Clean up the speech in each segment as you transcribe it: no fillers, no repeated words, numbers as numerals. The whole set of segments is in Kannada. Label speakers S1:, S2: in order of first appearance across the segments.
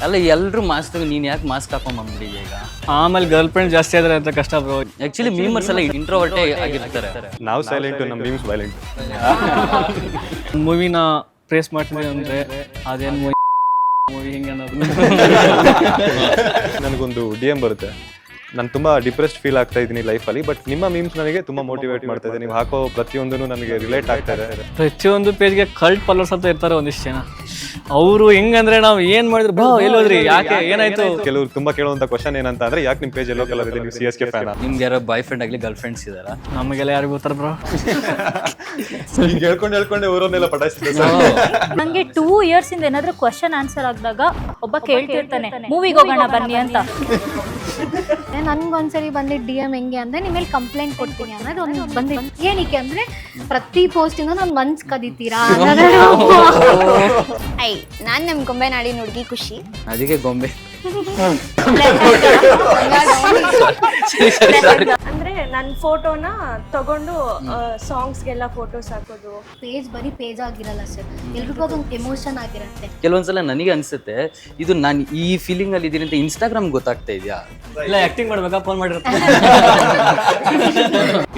S1: ಅಲ್ಲ ಎಲ್ಲರೂ ಮಾಸ್ಕ್ ನೀನು ಯಾಕೆ ಮಾಸ್ಕ್ ಹಾಕೊಂಡ್ಬಂದ್ಬಿಟ್ಟಿದ್ಯ ಈಗ?
S2: ಆಮೇಲೆ ಗರ್ಲ್ ಫ್ರೆಂಡ್ ಜಾಸ್ತಿ ಆದ್ರೆ ಅಂತ ಕಷ್ಟ ಬ್ರೋ.
S1: ಆ್ಯಕ್ಚುಲಿ ಮೀಮರ್ಸ್ ಎಲ್ಲ ಇಂಟ್ರೋವರ್ಟೇ ಆಗಿರ್ತಾರೆ.
S3: ನಾವು ಸೈಲೆಂಟು, ನಮ್ಮ ಮೀಮ್ಸ್ ವೈಲೆಂಟ್.
S2: ಮೂವಿನ ಪ್ರೇಸ್ ಮಾಡ್ತಿದ್ದೀವಿ ಅಂದರೆ ಅದೇನು ಮೂವಿ ಹಿಂಗೆ ಅನ್ನೋದು.
S3: ನನಗೊಂದು DM ಬರುತ್ತೆ, ನಾನು ತುಂಬ ಡಿಪ್ರೆಸ್ಡ್ ಫೀಲ್ ಆಗ್ತಾ ಇದ್ದೀನಿ ಲೈಫಲ್ಲಿ, ಬಟ್ ನಿಮ್ಮ ಮೀಮ್ಸ್ ನನಗೆ ತುಂಬ ಮೋಟಿವೇಟ್ ಮಾಡ್ತಾ ಇದೆ. ನೀವು ಹಾಕೋ ಪ್ರತಿಯೊಂದೂ ನನಗೆ ರಿಲೇಟ್ ಆಗ್ತಾ ಇದೆ.
S2: ಪ್ರತಿಯೊಂದು ಪೇಜ್ಗೆ ಕಲ್ಟ್ ಫಾಲೋವರ್ಸ್ ಅಂತ ಇರ್ತಾರೆ ಒಂದಿಷ್ಟು ಜನ. ಅವರು ಹೆಂಗಂದ್ರೆ ನಾವು ಏನ್ ಮಾಡಿದ್ರು ಬಾ ಎಲ್ಲೋದ್ರಿ, ಯಾಕೆ, ಏನಾಯ್ತು?
S3: ಕೆಲವರು ತುಂಬ ಕೇಳುವಂಥ ಕ್ವಶನ್ ಏನಂತ ಅಂದ್ರೆ, ಯಾಕೆ ನಿಮ್ಮ ಪೇಜ್ ಎಲ್ಲೋ ಕಲರ್ ಇದೆ, ನೀವು CSK ಫ್ಯಾನ್?
S1: ನಿಮ್ಗೆ ಯಾರೋ ಬಾಯ್ ಫ್ರೆಂಡ್ ಆಗಲಿ ಗರ್ಲ್ ಫ್ರೆಂಡ್ಸ್ ಇದ್ದಾರಾ?
S2: ನಮಗೆಲ್ಲ ಯಾರಿಗೂ ಗೊತ್ತಾರ ಬ್ರೋ.
S3: ಈಗ ಹೇಳ್ಕೊಂಡೆ ಊರನ್ನೆಲ್ಲ ಪಟಾಯಿಸಿದ್ದೆ.
S4: ನಂಗೆ 2 years ಇಂದ ಏನಾದ್ರೂ ಕ್ವಶನ್ ಆನ್ಸರ್ ಆಗಿದಾಗ ಒಬ್ಬ ಕೇಳ್ತಿರ್ತಾನೆ, ಮೂವಿಗೆ ಹೋಗೋಣ ಬನ್ನಿ ಅಂತ.
S5: ನನ್ಗೊಂದ್ಸರಿ ಬಂದಿದ್ದು DM ಹೆಂಗೆ ಅಂದ್ರೆ, ನಿಮ್ಮ ಮೇಲೆ ಕಂಪ್ಲೇಂಟ್ ಕೊಡ್ತೀನಿ ಅನ್ನೋದು ಒಂದು ಬಂದಿದ್ದು. ಏನಕ್ಕೆ ಅಂದ್ರೆ, ಪ್ರತಿ ಪೋಸ್ಟಿಂದ ನಾನು ಮನ್ಸ್ ಕದೀತೀರಾ.
S6: ನಾನ್ ನಮ್ ಗೊಂಬೆ ನಾಡಿನ ಹುಡುಗಿ ಖುಷಿ,
S1: ಅದಕ್ಕೆ ಗೊಂಬೆ
S7: ಅಂದ್ರೆ ನನ್ನ ಫೋಟೋನ ತಗೊಂಡು ಸಾಂಗ್ಸ್ಗೆಲ್ಲ ಫೋಟೋಸ್ ಹಾಕೋದು.
S5: ಪೇಜ್ ಬರೀ ಪೇಜ್ ಆಗಿರಲ್ಲ ಸರ್, ಎಲ್ರಿಗೂ ಅದೊಂದು ಎಮೋಷನ್ ಆಗಿರುತ್ತೆ.
S1: ಕೆಲವೊಂದ್ಸಲ ನನಗೆ ಅನ್ಸುತ್ತೆ, ಇದು ನಾನು ಈ ಫೀಲಿಂಗ್ ಅಲ್ಲಿ ಇದೀನಿ ಅಂತ ಇನ್ಸ್ಟಾಗ್ರಾಮ್ ಗೊತ್ತಾಗ್ತಾ ಇದೆಯಾ?
S2: ಇಲ್ಲ ಆಕ್ಟಿಂಗ್ ಮಾಡ್ಬೇಕಾ, ಫೋನ್ ಮಾಡಿರ್ತಾರೆ.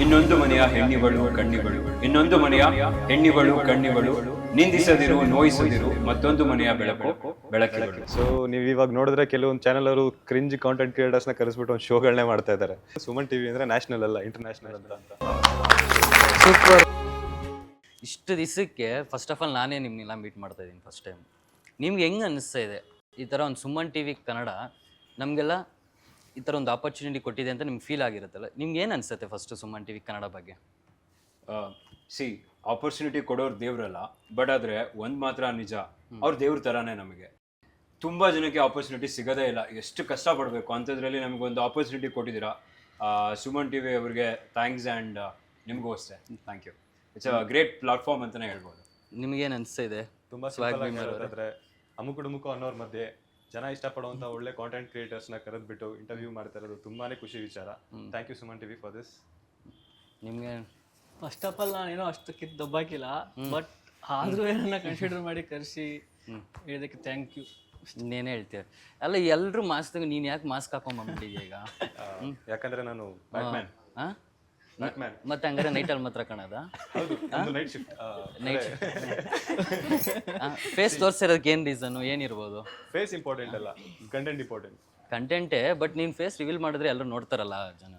S8: ಇನ್ನೊಂದು ಮನೆಯ ಹೆಣ್ಣಿಗಳು ಕಣ್ಣಿಗಳು, ಇನ್ನೊಂದು ಮನೆಯ ಹೆಣ್ಣಿಗಳು ಕಣ್ಣಿಗಳು, ನಿಂದಿಸದಿರು ನೋಯಿಸದಿರು, ಮತ್ತೊಂದು ಮನೆಯ ಬೆಳಕು ಬೆಳಕಿಗಳು.
S3: ಸೊ ನೀವು ಇವಾಗ ನೋಡಿದ್ರೆ ಕೆಲವೊಂದು ಚಾನಲ್ ಅವರು ಕ್ರಿಂಜ್ ಕಾಂಟೆಂಟ್ ಕ್ರಿಯೇಟರ್ಸ್ನ ಕರೆಸ್ಬಿಟ್ಟು ಒಂದು ಶೋಗಳನ್ನೇ ಮಾಡ್ತಾ ಇದ್ದಾರೆ. ಸುಮನ್ TV ಅಂದ್ರೆ ನ್ಯಾಷನಲ್ ಅಲ್ಲ, ಇಂಟರ್ನ್ಯಾಷನಲ್ ಅಂತ.
S1: ಸೂಪರ್. ಇಷ್ಟು ದಿವಸಕ್ಕೆ ಫಸ್ಟ್ ಆಫ್ ಆಲ್ ನಾನೇ ನಿಮ್ಮನ್ನೆಲ್ಲ ಮೀಟ್ ಮಾಡ್ತಾ ಇದ್ದೀನಿ ಫಸ್ಟ್ ಟೈಮ್. ನಿಮ್ಗೆ ಹೆಂಗೆ ಅನ್ನಿಸ್ತಾ ಇದೆ ಈ ಥರ ಒಂದು ಸುಮನ್ TV ಕನ್ನಡ ನಮಗೆಲ್ಲ ಈ ಥರ ಒಂದು ಆಪರ್ಚುನಿಟಿ ಕೊಟ್ಟಿದೆ ಅಂತ ನಿಮ್ಗೆ ಫೀಲ್ ಆಗಿರುತ್ತಲ್ಲ, ನಿಮ್ಗೆ ಏನು ಅನಿಸುತ್ತೆ ಫಸ್ಟು ಸುಮನ್ TV ಕನ್ನಡ ಬಗ್ಗೆ?
S8: ಆಪರ್ಚುನಿಟಿ ಕೊಡೋರು ದೇವ್ರಲ್ಲ, ಬಟ್ ಆದರೆ ಒಂದು ಮಾತ್ರ ನಿಜ, ಅವ್ರು ದೇವ್ರ ಥರನೇ. ನಮಗೆ ತುಂಬ ಜನಕ್ಕೆ ಆಪರ್ಚುನಿಟಿ ಸಿಗೋದೇ ಇಲ್ಲ, ಎಷ್ಟು ಕಷ್ಟಪಡಬೇಕು ಅಂಥದ್ರಲ್ಲಿ ನಮಗೊಂದು ಆಪರ್ಚುನಿಟಿ ಕೊಟ್ಟಿದ್ದೀರಾ. ಸುಮನ್ TV ಅವ್ರಿಗೆ ಥ್ಯಾಂಕ್ಸ್, ಆ್ಯಂಡ್ ನಿಮಗೂ ಅಷ್ಟೇ thank you. It's a great platform ಅಂತಲೇ ಹೇಳ್ಬೋದು.
S1: ನಿಮಗೇನು ಅನಿಸ್ತಾ ಇದೆ?
S3: ತುಂಬ ಹೇಳೋದಾದ್ರೆ, ಅಮುಕುಡುಮುಕು ಅನ್ನೋರ ಮಧ್ಯೆ ಜನ ಇಷ್ಟಪಡುವಂಥ ಒಳ್ಳೆ ಕಾಂಟೆಂಟ್ ಕ್ರಿಯೇಟರ್ಸ್ನ ಕರೆದ್ಬಿಟ್ಟು ಇಂಟರ್ವ್ಯೂ ಮಾಡ್ತಾ ಇರೋದು ತುಂಬಾ ಖುಷಿ ವಿಚಾರ. Thank you Suman TV for this.
S1: ನಿಮಗೆ
S2: ಫಸ್ಟ್ ಆಫ್ ಆಲ್ ನಾನೇನೋ ಅಷ್ಟಕ್ಕೆ ದಬ್ಬಾಕಿಲ್ಲ, ಬಟ್ ಆದರೂ ಏನನ್ನ ಕನ್ಸಿಡರ್ ಮಾಡಿ ಕರೆಸಿ ಹೇಳಿದಕ್ಕೆ ಥ್ಯಾಂಕ್ ಯು.
S1: ಇನ್ನೇನು ಹೇಳ್ತೀಯ? ಅಲ್ಲ ಎಲ್ಲರೂ ಮಾಸ್ಕ್, ನೀನು ಯಾಕೆ ಮಾಸ್ಕ್ ಹಾಕೊಂಡ್ಬಂದ್ಬಿಟ್ಟಿದ್ಯ ಈಗ?
S3: ಯಾಕಂದ್ರೆ ನಾನು ಬ್ಯಾಟ್ಮ್ಯಾನ್.
S1: ಹಾಂ, ಮತ್ತೆ ಹಂಗಾರೆ ನೈಟಲ್ಲಿ ಮಾತ್ರ ಕಾಣೋದಾ?
S3: Night shift.
S1: ನೈಟ್ ಫೇಸ್ ತೋರಿಸಿರೋದಕ್ಕೆ ಏನು ರೀಸನು, ಏನಿರ್ಬೋದು?
S3: ಫೇಸ್ ಇಂಪಾರ್ಟೆಂಟ್ ಅಲ್ಲ, ಕಂಟೆಂಟ್ ಇಂಪಾರ್ಟೆಂಟ್.
S1: ಕಂಟೆಂಟೇ, ಬಟ್ ನೀನು ಫೇಸ್ ರಿವೀಲ್ ಮಾಡಿದ್ರೆ ಎಲ್ಲರೂ ನೋಡ್ತಾರಲ್ಲ ಜನ.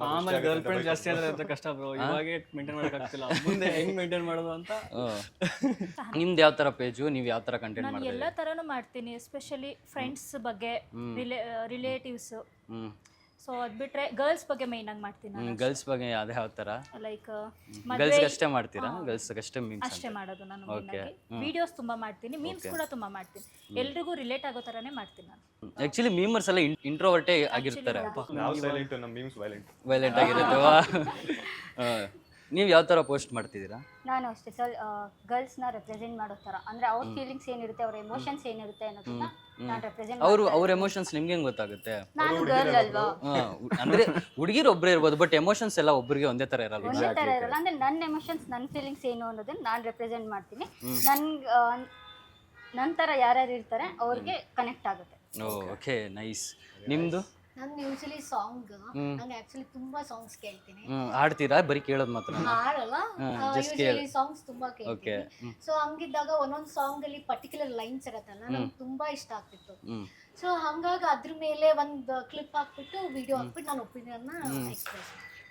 S2: ಆಮೇಲೆ ಗರ್ಲ್ ಫ್ರೆಂಡ್ ಜಾಸ್ತಿ ಆದ್ರೆ ಅಂತ ಕಷ್ಟ ಬ್ರೋ. ಇವಾಗೆ ಮೇಂಟೈನ್ ಮಾಡೋಕ್ಕಾಗ್ತಿಲ್ಲ, ಮುಂದೆ ಹೆಂಗ್ ಮೇಂಟೈನ್ ಮಾಡೋದು ಅಂತ.
S1: ನಿಮ್ದು ಯಾವ ಥರ ಪೇಜು, ನೀವು ಯಾವ ಥರ ಕಂಟೆಂಟ್
S4: ನಾನು
S1: ಮಾಡ್ತೀರಿ?
S4: ಎಲ್ಲ ಥರನೂ ಮಾಡ್ತೀನಿ, ಎಸ್ಪೆಷಲಿ ಫ್ರೆಂಡ್ಸ್ ಬಗ್ಗೆ, ರಿಲೇಟಿವ್ಸ್. ಸೊ ಅದು ಬಿಟ್ರೆ ಗರ್ಲ್ಸ್ ಬಗ್ಗೆ ಮೈನ್ ಆಗಿ ಮಾಡ್ತೀನಿ ನಾನು.
S1: ಗರ್ಲ್ಸ್ ಬಗ್ಗೆ ಅದೇ ಯಾವ ಥರ?
S4: ಲೈಕ್
S1: ಗರ್ಲ್ಸ್ಗೆ ಅಷ್ಟೇ ಮಾಡ್ತೀರಾ? ಗರ್ಲ್ಸ್ಗೆ ಅಷ್ಟೇ ಮೀಮ್ಸ್
S4: ಅಷ್ಟೇ ಮಾಡೋದು ನಾನು. ವಿಡಿಯೋಸ್ ತುಂಬಾ ಮಾಡ್ತೀನಿ, ಮೀಮ್ಸ್ ಕೂಡ ತುಂಬಾ ಮಾಡ್ತೀನಿ, ಎಲ್ರಿಗೂ ರಿಲೇಟ್ ಆಗೋ ಥರನೇ ಮಾಡ್ತೀನಿ ನಾನು.
S1: ಆ್ಯಕ್ಚುಲಿ ಮೀಮರ್ಸ್ ಎಲ್ಲ ಇಂಟ್ರೋವರ್ಟೇ ಆಗಿರ್ತಾರೆ,
S3: ನಾವು ಸೈಲೆಂಟ್, ನಮ್ಮ ಮೀಮ್ಸ್ ವೈಲೆಂಟ್.
S1: ವೈಲೆಂಟ್ ಆಗಿರುತ್ತೆ. ನೀವು ಯಾವ ಥರ ಪೋಸ್ಟ್ ಮಾಡ್ತಿದ್ದೀರಾ?
S5: ನಾನು ಅಷ್ಟೇ ಸರ್, ಗರ್ಲ್ಸ್ನ ರೆಪ್ರೆಸೆಂಟ್ ಮಾಡೋ ಥರ, ಅಂದರೆ ಅವ್ರ ಫೀಲಿಂಗ್ಸ್ ಏನಿರುತ್ತೆ, ಅವ್ರ ಎಮೋಷನ್ಸ್ ಏನಿರುತ್ತೆ ಅನ್ನೋದನ್ನ ನಾನು ರೆಪ್ರೆಸೆಂಟ್.
S1: ಅವ್ರ ಎಮೋಷನ್ಸ್ ನಿಮ್ಗೆ ಹೆಂಗೆ ಗೊತ್ತಾಗುತ್ತೆ?
S5: ನಾನು ಗರ್ಲ್ ಅಲ್ವಾ,
S1: ಅಂದ್ರೆ ಹುಡುಗಿರು ಒಬ್ಬರೇ ಇರ್ಬೋದು, ಬಟ್ ಎಮೋಷನ್ಸ್ ಎಲ್ಲ ಒಬ್ಬರಿಗೆ ಒಂದೇ ಥರ ಇರಲ್ಲ.
S5: ಒಂದೇ ಥರ ಇರಲ್ಲ. ಅಂದರೆ ನನ್ನ ಎಮೋಷನ್ಸ್, ನನ್ನ ಫೀಲಿಂಗ್ಸ್ ಏನು ಅನ್ನೋದನ್ನ ನಾನು ರೆಪ್ರೆಸೆಂಟ್ ಮಾಡ್ತೀನಿ. ನನ್ನ ಥರ ಯಾರ್ಯಾರು ಇರ್ತಾರೆ ಅವ್ರಿಗೆ ಕನೆಕ್ಟ್ ಆಗುತ್ತೆ.
S1: Okay, nice. ನಿಮ್ದು?
S5: ನಾನು ಯೂಶಲಿ ಸಾಂಗ್, ನಾನು ಆಕ್ಚುಲಿ ತುಂಬಾ ಸಾಂಗ್ಸ್ ಕೇಳ್ತೀನಿ.
S1: ಹಾಡ್ತೀರಾ? ಬರೀ ಕೇಳೋದು ಮಾತ್ರ?
S5: ಹಾಡಲ್ಲ, ಯೂಶಲಿ ಸಾಂಗ್ಸ್ ತುಂಬಾ ಕೇಳ್ತೀನಿ. ಸೊ ಹಂಗಿದ್ದಾಗ ಒಂದೊಂದು ಸಾಂಗ್ ಅಲ್ಲಿ ಪರ್ಟಿಕ್ಯುಲರ್ ಲೈನ್ಸ್ ಇರತ್ತಲ್ಲ, ನಂಗೆ ತುಂಬಾ ಇಷ್ಟ ಆಗ್ತಿತ್ತು. ಸೊ ಹಂಗಾಗಿ ಅದ್ರ ಮೇಲೆ ಒಂದು ಕ್ಲಿಪ್ ಹಾಕ್ಬಿಟ್ಟು ವಿಡಿಯೋ ಹಾಕ್ಬಿಟ್ಟು ನಾನು ಒಪಿನಿಯನ್ನ ಎಕ್ಸ್ಪ್ರೆಸ್.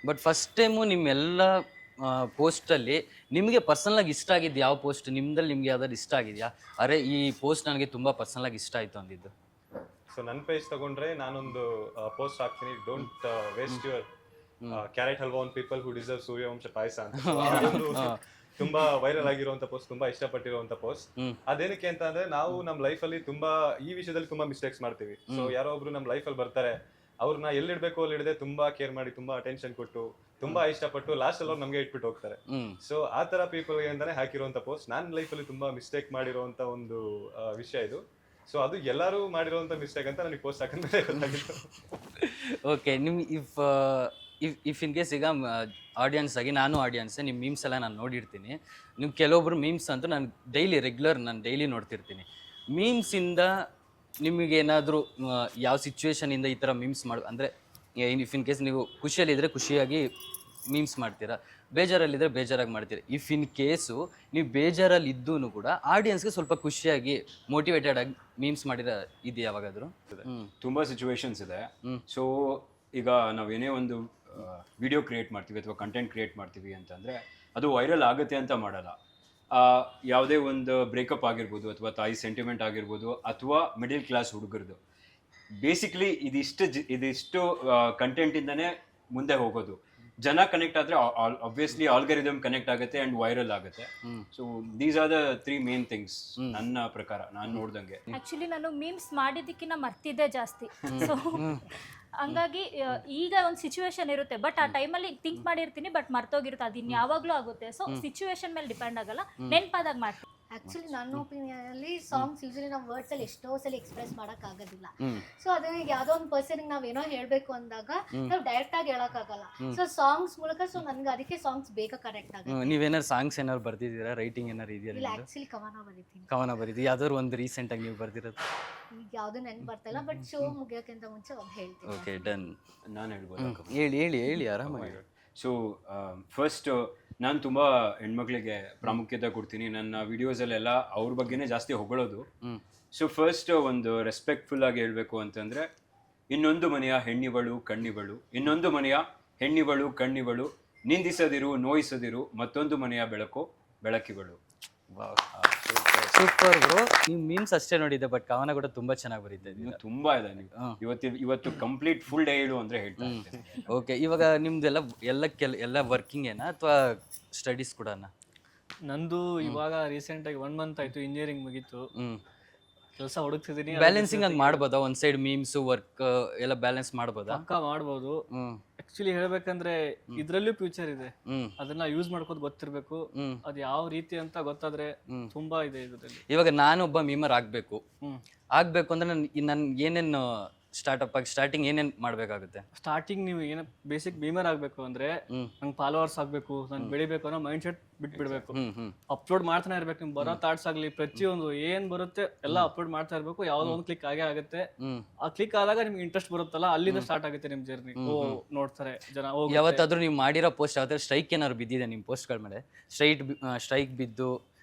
S1: ಬಟ್ ಫಸ್ಟ್ ಟೈಮು ನಿಮ್ಮೆಲ್ಲ ಪೋಸ್ಟಲ್ಲಿ ನಿಮಗೆ ಪರ್ಸನಲಾಗಿ ಇಷ್ಟ ಆಗಿದ್ದು ಯಾವ ಪೋಸ್ಟ್? ನಿಮ್ದಲ್ಲಿ ನಿಮ್ಗೆ ಯಾವ್ದಾದ್ರು ಇಷ್ಟ ಆಗಿದೆಯಾ? ಅರೆ ಈ ಪೋಸ್ಟ್ ನನಗೆ ತುಂಬ ಪರ್ಸನಲಾಗಿ ಇಷ್ಟ ಆಯಿತು ಅಂದಿದ್ದು?
S3: ಸೊ ನನ್ನ ಪೇಜ್ ತಗೊಂಡ್ರೆ ನಾನೊಂದು ಪೋಸ್ಟ್ ಹಾಕ್ತೀನಿ, don't waste your carrot halwa on people who deserve Suryavamsha payasa ಅಂತ. ತುಂಬಾ ವೈರಲ್ ಆಗಿರುವಂತ ಪೋಸ್ಟ್, ತುಂಬಾ ಇಷ್ಟಪಟ್ಟಿರುವಂತ ಪೋಸ್ಟ್. ಅದೇನಕ್ಕೆ ಅಂತ ಅಂದ್ರೆ, ನಾವು ನಮ್ಮ ಲೈಫಲ್ಲಿ ತುಂಬಾ ಈ ವಿಷಯದಲ್ಲಿ ತುಂಬಾ ಮಿಸ್ಟೇಕ್ಸ್ ಮಾಡ್ತೀವಿ. ಸೊ ಯಾರೋ ಒಬ್ರು ನಮ್ಮ ಲೈಫಲ್ಲಿ ಬರ್ತಾರೆ, ಅವ್ರನ್ನ ಎಲ್ಲಿಡ್ಬೇಕು ಅಲ್ಲಿ ಇಡದೆ ತುಂಬಾ ಕೇರ್ ಮಾಡಿ, ತುಂಬಾ ಅಟೆನ್ಷನ್ ಕೊಟ್ಟು, ತುಂಬಾ ಇಷ್ಟಪಟ್ಟು ಲಾಸ್ಟ್ ಅಲ್ಲಿ ಅವ್ರು ನಮ್ಗೆ ಇಟ್ಬಿಟ್ಟು ಹೋಗ್ತಾರೆ. ಸೊ ಆ ತರ ಪೀಪಲ್ಗೆ ಅಂತಾನೆ ಹಾಕಿರುವಂತ ಪೋಸ್ಟ್. ನನ್ನ ಲೈಫಲ್ಲಿ ತುಂಬಾ ಮಿಸ್ಟೇಕ್ ಮಾಡಿರುವಂತ ಒಂದು ವಿಷಯ ಇದು. ಸೊ ಅದು ಎಲ್ಲರೂ ಮಾಡಿರುವಂತ ಮಿಸ್ಟೇಕ್ ಅಂತ ನನಗೆ ಪೋಸ್ಟ್ ಹಾಕಿದ್ರೆ ಗೊತ್ತಾಗಿತ್ತು.
S1: ಓಕೆ, ನಿಮ್ಗೆ ಇಫ್ ಇನ್ ಕೇಸ್ ಈಗ ಆಡಿಯನ್ಸ್ ಆಗಿ, ನಾನು ಆಡಿಯನ್ಸೇ, ನಿಮ್ಮ ಮೀಮ್ಸ್ ಎಲ್ಲ ನಾನು ನೋಡಿರ್ತೀನಿ. ನೀವು ಕೆಲವೊಬ್ರು ಮೀಮ್ಸ್ ಅಂತೂ ನಾನು ಡೈಲಿ ರೆಗ್ಯುಲರ್ ನಾನು ಡೈಲಿ ನೋಡ್ತಿರ್ತೀನಿ. ಮೀಮ್ಸಿಂದ ನಿಮಗೇನಾದರೂ ಯಾವ ಸಿಚುವೇಶನಿಂದ ಈ ಥರ ಮೀಮ್ಸ್ ಅಂದರೆ ಇಫ್ ಇನ್ ಕೇಸ್ ನೀವು ಖುಷಿಯಲ್ಲಿದ್ದರೆ ಖುಷಿಯಾಗಿ ಮೀಮ್ಸ್ ಮಾಡ್ತೀರಾ, ಬೇಜಾರಲ್ಲಿದ್ದರೆ ಬೇಜಾರಾಗಿ ಮಾಡ್ತೀರಾ. ಇಫ್ ಇನ್ ಕೇಸು ನೀವು ಬೇಜಾರಲ್ಲಿ ಇದ್ದೂ ಕೂಡ ಆಡಿಯನ್ಸ್ಗೆ ಸ್ವಲ್ಪ ಖುಷಿಯಾಗಿ ಮೋಟಿವೇಟೆಡ್ ಆಗಿ ಮೀಮ್ಸ್ ಮಾಡಿರೋ ಇದು ಯಾವಾಗಾದರೂ?
S8: ತುಂಬ ಸಿಚುವೇಶನ್ಸ್ ಇದೆ. ಸೊ ಈಗ ನಾವೇನೇ ಒಂದು ವಿಡಿಯೋ ಕ್ರಿಯೇಟ್ ಮಾಡ್ತೀವಿ ಅಥವಾ ಕಂಟೆಂಟ್ ಕ್ರಿಯೇಟ್ ಮಾಡ್ತೀವಿ ಅಂತಂದರೆ ಅದು ವೈರಲ್ ಆಗುತ್ತೆ ಅಂತ ಮಾಡಲ್ಲ. ಯಾವುದೇ ಒಂದು ಬ್ರೇಕಪ್ ಆಗಿರ್ಬೋದು ಅಥವಾ ತಾಯಿ ಸೆಂಟಿಮೆಂಟ್ ಆಗಿರ್ಬೋದು ಅಥವಾ ಮಿಡಿಲ್ ಕ್ಲಾಸ್ ಹುಡುಗರದು, ಬೇಸಿಕ್ಲಿ ಇದಿಷ್ಟು ಕಂಟೆಂಟಿಂದನೇ ಮುಂದೆ ಹೋಗೋದು. ಜನ ಕನೆಕ್ಟ್ ಆದರೆ ಆಬ್ವಿಯಸ್ಲಿ ಆಲ್ಗರಿದಮ್ ಕನೆಕ್ಟ್ ಆಗುತ್ತೆ ಆ್ಯಂಡ್ ವೈರಲ್ ಆಗುತ್ತೆ. So these are the 3 main things ನನ್ನ ಪ್ರಕಾರ, ನಾನು ನೋಡ್ದಂಗೆ.
S4: ಆ್ಯಕ್ಚುಲಿ ನಾನು ಮೀಮ್ಸ್ ಮಾಡಿದ್ದಕ್ಕಿಂತ ಮರ್ತಿದ್ದೆ ಜಾಸ್ತಿ. ಸೊ ಹಂಗಾಗಿ ಈಗ ಒಂದು ಸಿಚುವೇಶನ್ ಇರುತ್ತೆ, ಬಟ್ ಆ ಟೈಮಲ್ಲಿ ಥಿಂಕ್ ಮಾಡಿರ್ತೀನಿ, ಬಟ್ ಮರ್ತೋಗಿರುತ್ತೆ. ಅದು ಇನ್ಯಾವಾಗಲೂ ಆಗುತ್ತೆ. ಸೊ ಸಿಚುವೇಶನ್ ಮೇಲೆ ಡಿಪೆಂಡ್ ಆಗಲ್ಲ, ನೆನಪಾದಾಗ ಮಾಡ್ತೀನಿ.
S5: ಆಕ್ಚುಲಿ ನನ್ನ ಒಪಿನಿಯನ್ ಅಲ್ಲಿ ಸಾಂಗ್ಸ್ ಯೂಶಲಿ ನಾವು ವರ್ಡ್ಸ್ ಅಲ್ಲಿ ಎಷ್ಟೋ ಸಲ ಎಕ್ಸ್ಪ್ರೆಸ್ ಮಾಡಕ್ ಆಗೋದಿಲ್ಲ. ಸೊ ಅದೇ ಈಗ ಯಾವ್ದೋ ಒಂದು ಪರ್ಸನ್ ನಾವೇನೋ ಹೇಳ್ಬೇಕು ಅಂದಾಗ ನಾವು ಡೈರೆಕ್ಟ್ ಆಗಿ ಹೇಳಕ್ ಆಗಲ್ಲ. ಸೊ ಸಾಂಗ್ಸ್ ಮೂಲಕ, ಸೊ ನನ್ಗೆ ಅದಕ್ಕೆ ಸಾಂಗ್ಸ್ ಬೇಗ ಕರೆಕ್ಟ್ ಆಗುತ್ತೆ.
S1: ನೀವೇನಾರು ಸಾಂಗ್ಸ್ ಏನಾರು ಬರ್ದಿದ್ದೀರಾ? ರೈಟಿಂಗ್ ಏನಾರು
S5: ಇಲ್ಲ,
S1: ಇದೆಯಾ?
S5: ಆಕ್ಚುಲಿ ಕವನ ಬರೀತೀನಿ.
S1: ಕವನ ಬರೀತಿ ಯಾವ್ದಾದ್ರು ಒಂದು ರೀಸೆಂಟಾಗಿ ನೀವು ಬರ್ದಿರೋದು?
S5: ಈಗ ಯಾವ್ದು ನೆನ್ಪು ಬರ್ತಾಯಿಲ್ಲ, ಬಟ್ ಶೋ ಮುಗಿಯೋಕ್ಕಿಂತ ಮುಂಚೆ ಒಂದು ಹೇಳ್ತೀನಿ.
S1: Okay, done.
S8: ನಾನು ಹೇಳ್ಬೋದು.
S1: ಹೇಳಿ ಆರಾಮಾಗಿ.
S8: ಸೊ ಫಸ್ಟ್ ನಾನು ತುಂಬ ಹೆಣ್ಮಕ್ಳಿಗೆ ಪ್ರಾಮುಖ್ಯತೆ ಕೊಡ್ತೀನಿ. ನನ್ನ ವಿಡಿಯೋಸಲ್ಲೆಲ್ಲ ಅವ್ರ ಬಗ್ಗೆನೇ ಜಾಸ್ತಿ ಹೊಗಳೋದು. ಸೊ ಫಸ್ಟ್ ಒಂದು ರೆಸ್ಪೆಕ್ಟ್ಫುಲ್ ಆಗಿ ಹೇಳಬೇಕು ಅಂತಂದರೆ, ಇನ್ನೊಂದು ಮನೆಯ ಹೆಣ್ಣಿವಳು ಕಣ್ಣಿವಳು, ಇನ್ನೊಂದು ಮನೆಯ ಹೆಣ್ಣಿವಳು ಕಣ್ಣಿವಳು, ನಿಂದಿಸದಿರು ನೋಯಿಸದಿರು, ಮತ್ತೊಂದು ಮನೆಯ ಬೆಳಕು ಬೆಳಕಿಗಳು.
S1: Super bro. ನೀವು ಮೀಮ್ಸ್ ಅಷ್ಟೇ ನೋಡಿದ್ದೆ, ಬಟ್ ಕವನ ಕೂಡ ತುಂಬಾ ಚೆನ್ನಾಗಿ ಬರೀತಾ ಇದ್ದೀವಿ.
S8: ತುಂಬಾ ಇದೆ. ನೀವು ಇವತ್ತು ಕಂಪ್ಲೀಟ್ ಫುಲ್ ಡೇ ಹೇಳು ಅಂದ್ರೆ ಹೇಳ್ತಾ ಇದ್ದೀನಿ.
S1: ಓಕೆ, ಇವಾಗ ನಿಮ್ದೆಲ್ಲ ಎಲ್ಲ ವರ್ಕಿಂಗ್ ಏನಾ ಅಥವಾ ಸ್ಟಡೀಸ್ ಕೂಡ?
S2: ನಂದು ಇವಾಗ ರೀಸೆಂಟಾಗಿ 1 ಮಂತ್ ಆಯಿತು, ಇಂಜಿನಿಯರಿಂಗ್ ಮುಗೀತು, ಕೆಲಸ ಹುಡುಕ್ತಿದ್ದೀನಿ.
S1: ಬ್ಯಾಲೆನ್ಸಿಂಗ್ ಹಂಗೆ ಮಾಡ್ಬೋದಾ? ಒಂದು ಸೈಡ್ ಮೀಮ್ಸ್ ವರ್ಕ್ ಎಲ್ಲ ಬ್ಯಾಲೆನ್ಸ್ ಮಾಡ್ಬೋದಾ?
S2: ಪಕ್ಕ ಮಾಡ್ಬೋದು. ಆಕ್ಚುಲಿ ಹೇಳ್ಬೇಕಂದ್ರೆ ಇದ್ರಲ್ಲೂ ಫ್ಯೂಚರ್ ಇದೆ, ಅದನ್ನ ಯೂಸ್ ಮಾಡ್ಕೋದು ಗೊತ್ತಿರ್ಬೇಕು. ಅದು ಯಾವ ರೀತಿ ಅಂತ ಗೊತ್ತಾದ್ರೆ ತುಂಬಾ ಇದೆ ಇದರಲ್ಲಿ.
S1: ಇವಾಗ ನಾನೊಬ್ಬ ಮೀಮರ್ ಆಗ್ಬೇಕು ಅಂದ್ರೆ ನನ್ ಏನೇನು ಸ್ಟಾರ್ಟಿಂಗ್ ಏನೇನ್ ಮಾಡ್ಬೇಕಾಗುತ್ತೆ?
S2: ಸ್ಟಾರ್ಟಿಂಗ್ ನೀವು ಏನ ಬೇಸಿಕ್ ಮೀಮರ್ ಆಗ್ಬೇಕು ಅಂದ್ರೆ ನಂಗೆ ಫಾಲೋವರ್ಸ್ ಆಗ್ಬೇಕು, ನಂಗೆ ಬೆಳಿಬೇಕು ಅನ್ನೋ ಮೈಂಡ್ ಸೆಟ್ ಬಿಟ್ಬಿಡ್ಬೇಕು. ಅಪ್ಲೋಡ್ ಮಾಡ್ತಾನೆ ಇರ್ಬೇಕು. ನಿಮ್ಗೆ ಬರೋ ಥಾಟ್ಸ್ ಆಗ್ಲಿ ಪ್ರತಿಯೊಂದು ಏನ್ ಬರುತ್ತೆ ಎಲ್ಲ ಅಪ್ಲೋಡ್ ಮಾಡ್ತಾ ಇರ್ಬೇಕು. ಯಾವ್ದೋ ಒಂದು ಕ್ಲಿಕ್ ಆಗೇ ಆಗುತ್ತೆ. ಆ ಕ್ಲಿಕ್ ಆದಾಗ ನಿಮ್ಗೆ ಇಂಟ್ರೆಸ್ಟ್ ಬರುತ್ತಲ್ಲ, ಅಲ್ಲಿಂದ ಸ್ಟಾರ್ಟ್ ಆಗುತ್ತೆ ನಿಮ್ ಜರ್ನಿ. ನೋಡ್ತಾರೆ ಜನ.
S1: ಯಾವತ್ತಾದ್ರೂ ನೀವು ಮಾಡಿರೋ ಪೋಸ್ಟ್ ಯಾವ್ದಾದ್ರು ಸ್ಟ್ರೈಕ್ ಏನಾದ್ರು ಬಿದ್ದಿದೆ ನಿಮ್ ಪೋಸ್ಟ್ಗಳ ಮೇಲೆ? ಸ್ಟ್ರೈಕ್ ಬಿದ್ದು